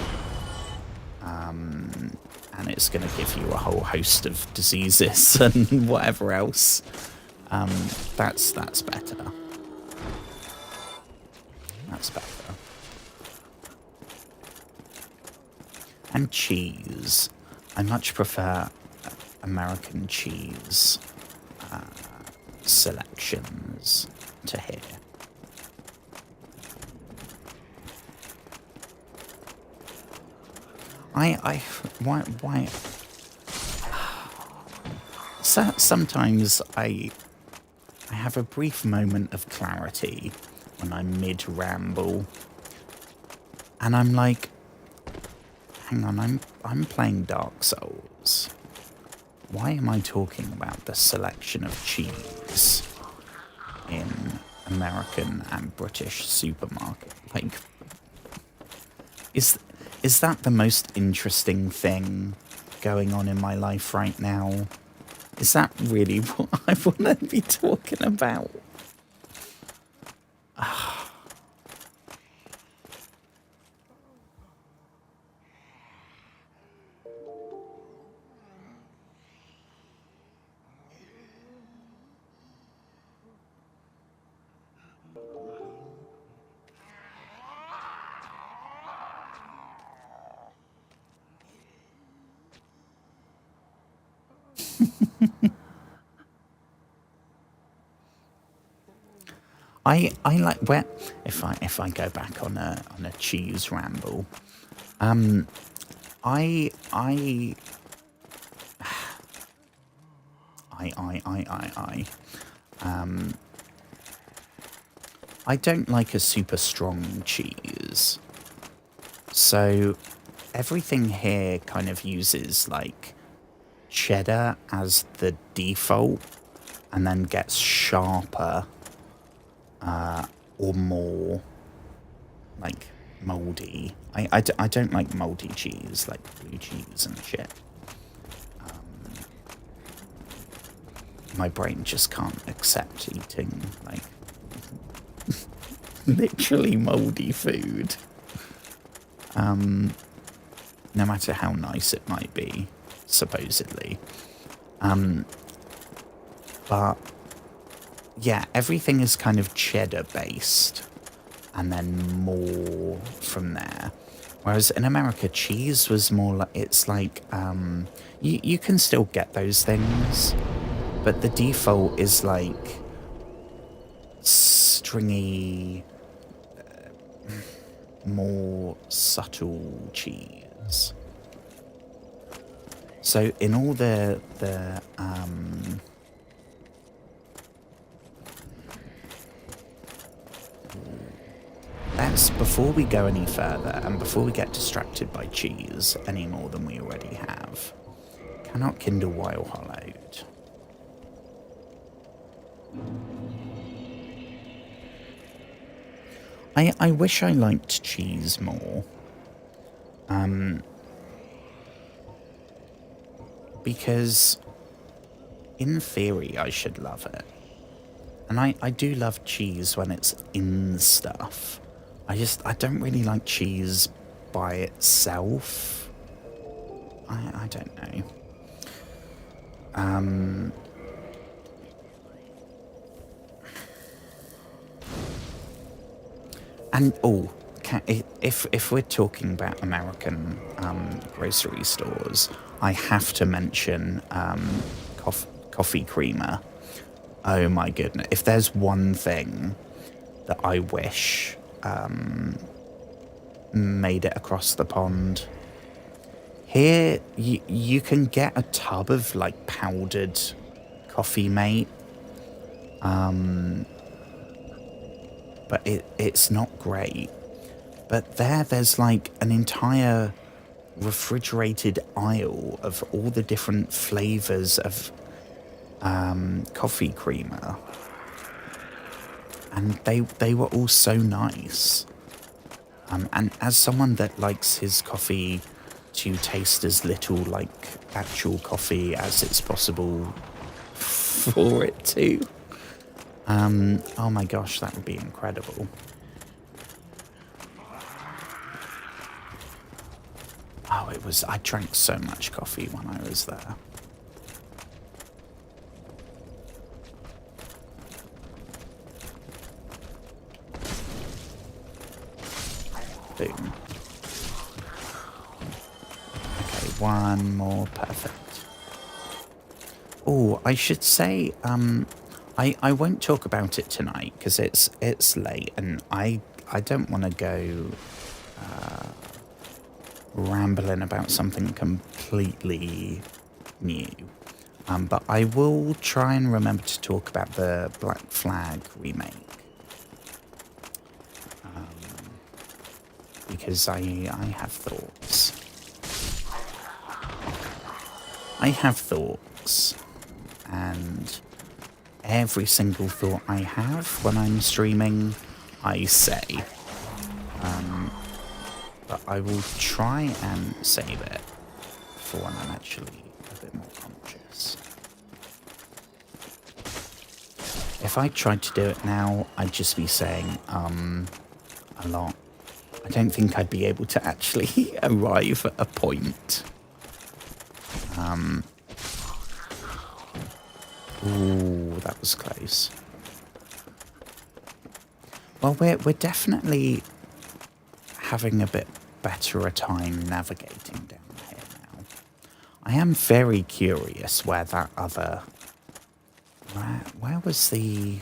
and it's going to give you a whole host of diseases and whatever else, that's better. That's better. And cheese. I much prefer American cheese selections to here. Why? So, sometimes I have a brief moment of clarity when I'm mid-ramble, and I'm like, hang on, I'm playing Dark Souls. Why am I talking about the selection of cheese in American and British supermarket? Like, is that the most interesting thing going on in my life right now? Is that really what I want to be talking about? I like where if I go back on a cheese ramble. I I I don't like a super strong cheese. So everything here kind of uses like cheddar as the default and then gets sharper or more like moldy. I don't like moldy cheese, like blue cheese and shit. My brain just can't accept eating like literally moldy food. No matter how nice it might be, supposedly. But yeah, everything is kind of cheddar based and then more from there. Whereas in America, cheese was more like, it's like, you can still get those things, but the default is like stringy, more subtle cheese. So in all that's before we go any further and before we get distracted by cheese any more than we already have. Cannot kindle while hollowed. I wish I liked cheese more. Because in theory I should love it. And I do love cheese when it's in stuff. I don't really like cheese by itself. I don't know. And if we're talking about American grocery stores, I have to mention coffee creamer. Oh my goodness! If there's one thing that I wish made it across the pond, here you can get a tub of like powdered coffee mate. But it's not great. But there's like an entire refrigerated aisle of all the different flavors of coffee creamer. And they were all so nice. And as someone that likes his coffee to taste as little like actual coffee as it's possible for it to, oh my gosh, that would be incredible. Oh, I drank so much coffee when I was there. Boom. Okay, one more, perfect. Oh, I should say, I won't talk about it tonight because it's late and I don't want to go rambling about something completely new. But I will try and remember to talk about the Black Flag remake. Because I have thoughts. I have thoughts. And every single thought I have when I'm streaming, I say. But I will try and save it for when I'm actually a bit more conscious. If I tried to do it now, I'd just be saying a lot. I don't think I'd be able to actually arrive at a point. Ooh, that was close. Well, we're definitely having a bit better a time navigating down here now. I am very curious where that other... Where was the...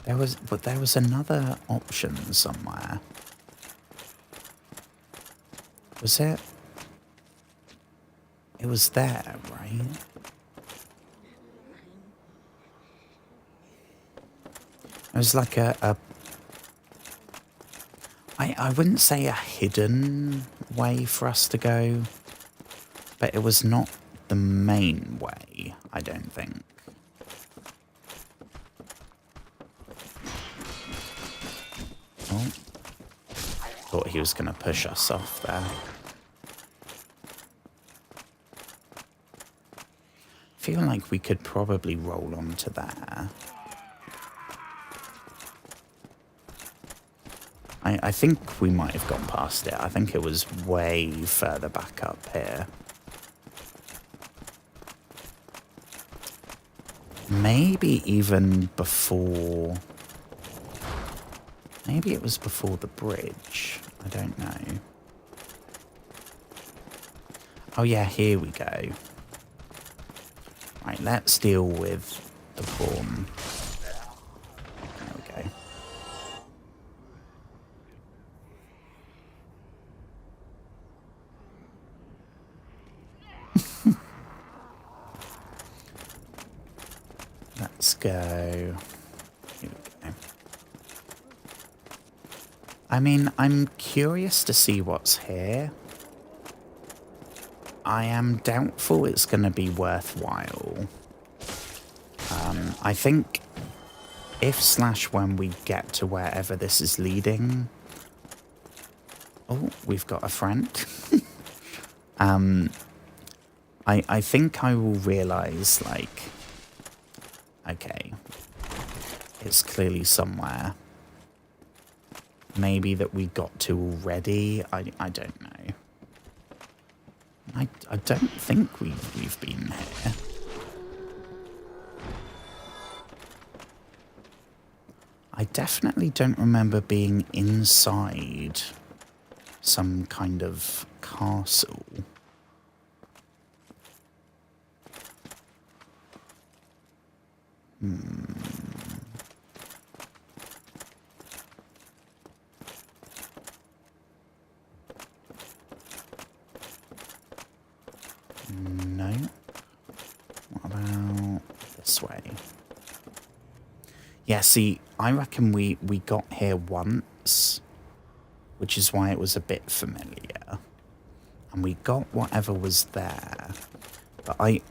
There was another option somewhere. Was it? It was there, right? It was like I wouldn't say a hidden way for us to go, but it was not the main way, I don't think. Oh. Thought he was going to push us off there. Feel like we could probably roll onto there. I think we might have gone past it. I think it was way further back up here. Maybe even before... Maybe it was before the bridge. I don't know. Oh yeah, here we go. Right, let's deal with the prawn. There we go. Let's go. Here we go. I mean, I'm curious to see what's here. I am doubtful it's going to be worthwhile. I think if/when we get to wherever this is leading... Oh, we've got a friend. I think I will realise, like... Okay. It's clearly somewhere. Maybe that we got to already. I don't know. I don't think we've been here. I definitely don't remember being inside some kind of castle. No. What about this way? Yeah, see, I reckon we got here once, which is why it was a bit familiar. And we got whatever was there. But I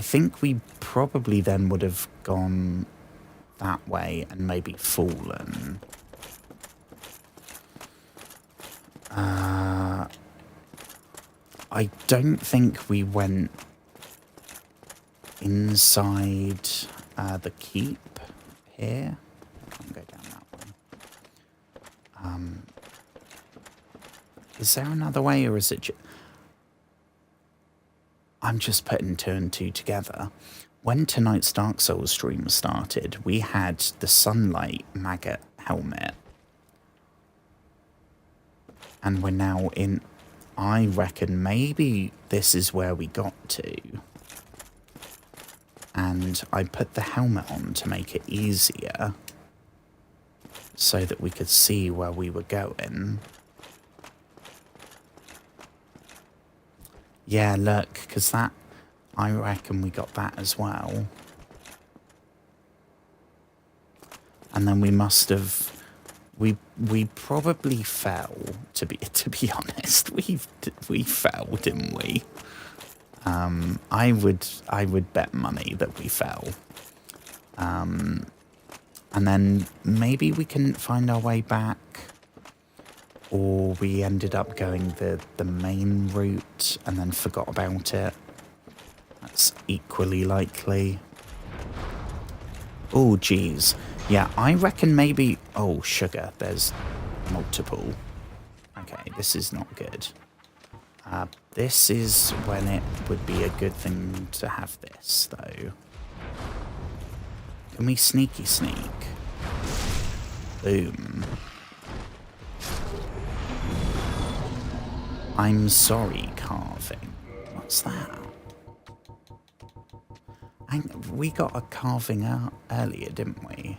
think we probably then would have gone that way and maybe fallen. I don't think we went inside the keep here. I can't go down that way. Is there another way, or is it I'm just putting two and two together. When tonight's Dark Souls stream started, we had the Sunlight Maggot helmet. And we're now in... I reckon maybe this is where we got to. And I put the helmet on to make it easier, so that we could see where we were going. Yeah, look, because that... I reckon we got that as well. And then we must have... We probably fell, to be honest. We fell, didn't we? I would bet money that we fell. And then maybe we couldn't find our way back, or we ended up going the main route and then forgot about it. That's equally likely. Oh, geez. Yeah, I reckon maybe... Oh, sugar. There's multiple. Okay, this is not good. This is when it would be a good thing to have this, though. Can we sneaky sneak? Boom. I'm sorry, carving. What's that? We got a carving out earlier, didn't we?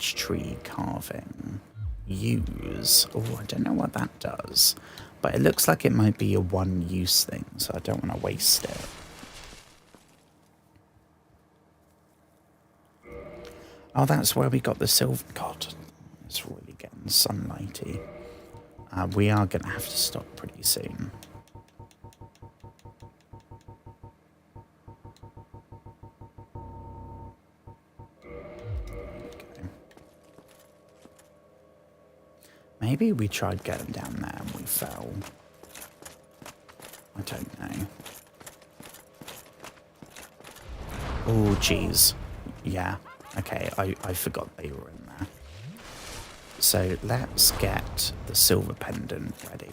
Beech tree carving. Use. Oh, I don't know what that does. But it looks like it might be a one-use thing, so I don't want to waste it. Oh, that's where we got the silver. God, it's really getting sunlighty. We are going to have to stop pretty soon. Maybe we tried getting down there and we fell. I don't know. Oh, jeez. Yeah. Okay, I forgot they were in there. So let's get the silver pendant ready.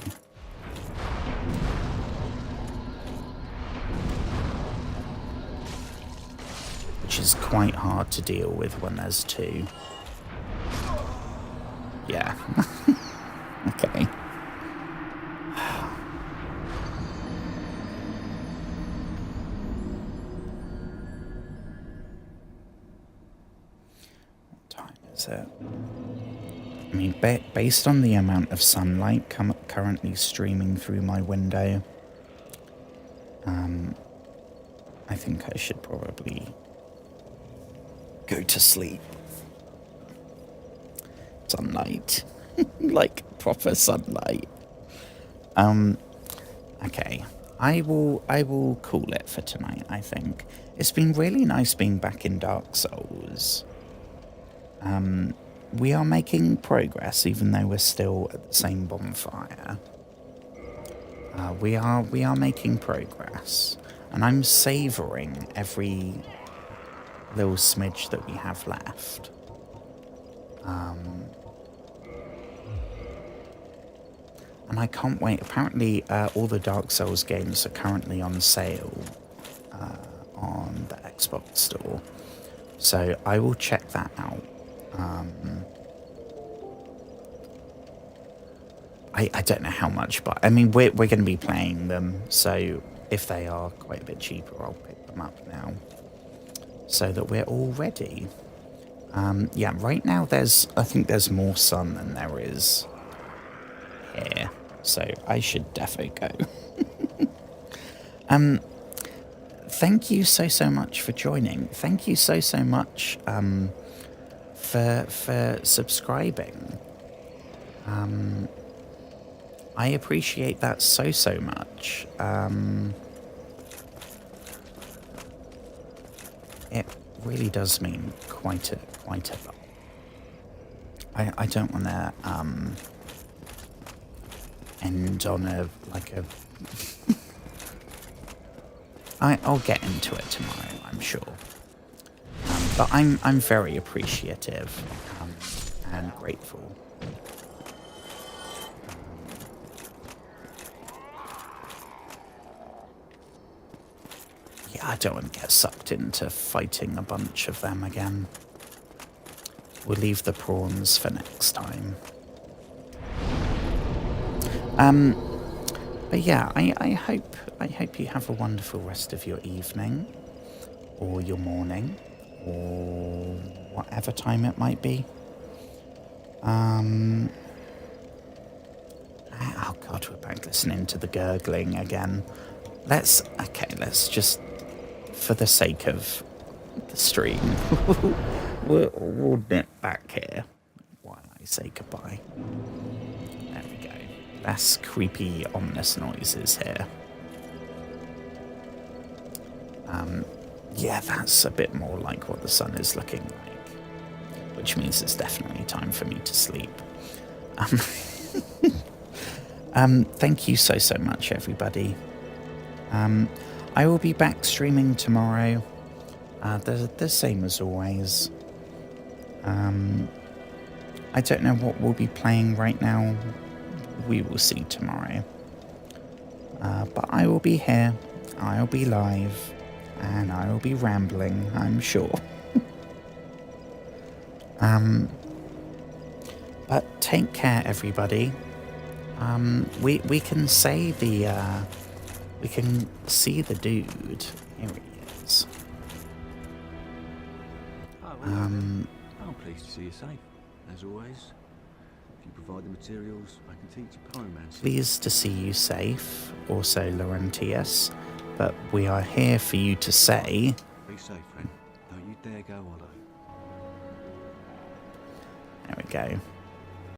Which is quite hard to deal with when there's two. Yeah. Okay. What time is it? I mean, based on the amount of sunlight currently streaming through my window, I think I should probably go to sleep. Sunlight. Like proper sunlight. Okay. I will call it for tonight, I think. It's been really nice being back in Dark Souls. We are making progress, even though we're still at the same bonfire. We are making progress, and I'm savouring every little smidge that we have left. And I can't wait. Apparently, all the Dark Souls games are currently on sale on the Xbox store, so I will check that out. I don't know how much, but I mean, we're going to be playing them, so if they are quite a bit cheaper, I'll pick them up now, so that we're all ready. Yeah, right now I think there's more sun than there is here, so I should definitely go. Thank you so much for joining. Thank you so much for subscribing. I appreciate that so much. It really does mean quite a lot. I don't want to end on a I'll get into it tomorrow, I'm sure. But I'm very appreciative and grateful. Yeah, I don't want to get sucked into fighting a bunch of them again. We'll leave the prawns for next time. But yeah, I hope you have a wonderful rest of your evening, or your morning, or whatever time it might be. Oh God, we're back listening to the gurgling again. Let's just, for the sake of the stream, we'll nip back here while I say goodbye. There we go. Less creepy, ominous noises here. Yeah, that's a bit more like what the sun is looking like, which means it's definitely time for me to sleep. Thank you so much, everybody. I will be back streaming tomorrow, the same as always. I don't know what we'll be playing right now. We will see tomorrow. But I will be here, I'll be live, and I will be rambling, I'm sure. But take care, everybody. We can say we can see the dude. Here he is. Pleased to see you safe. As always, if you provide the materials, I can teach you pyromancy. Pleased to see you safe, also Laurentius, but we are here for you to say... Be safe, friend. Don't you dare go hollow. There we go.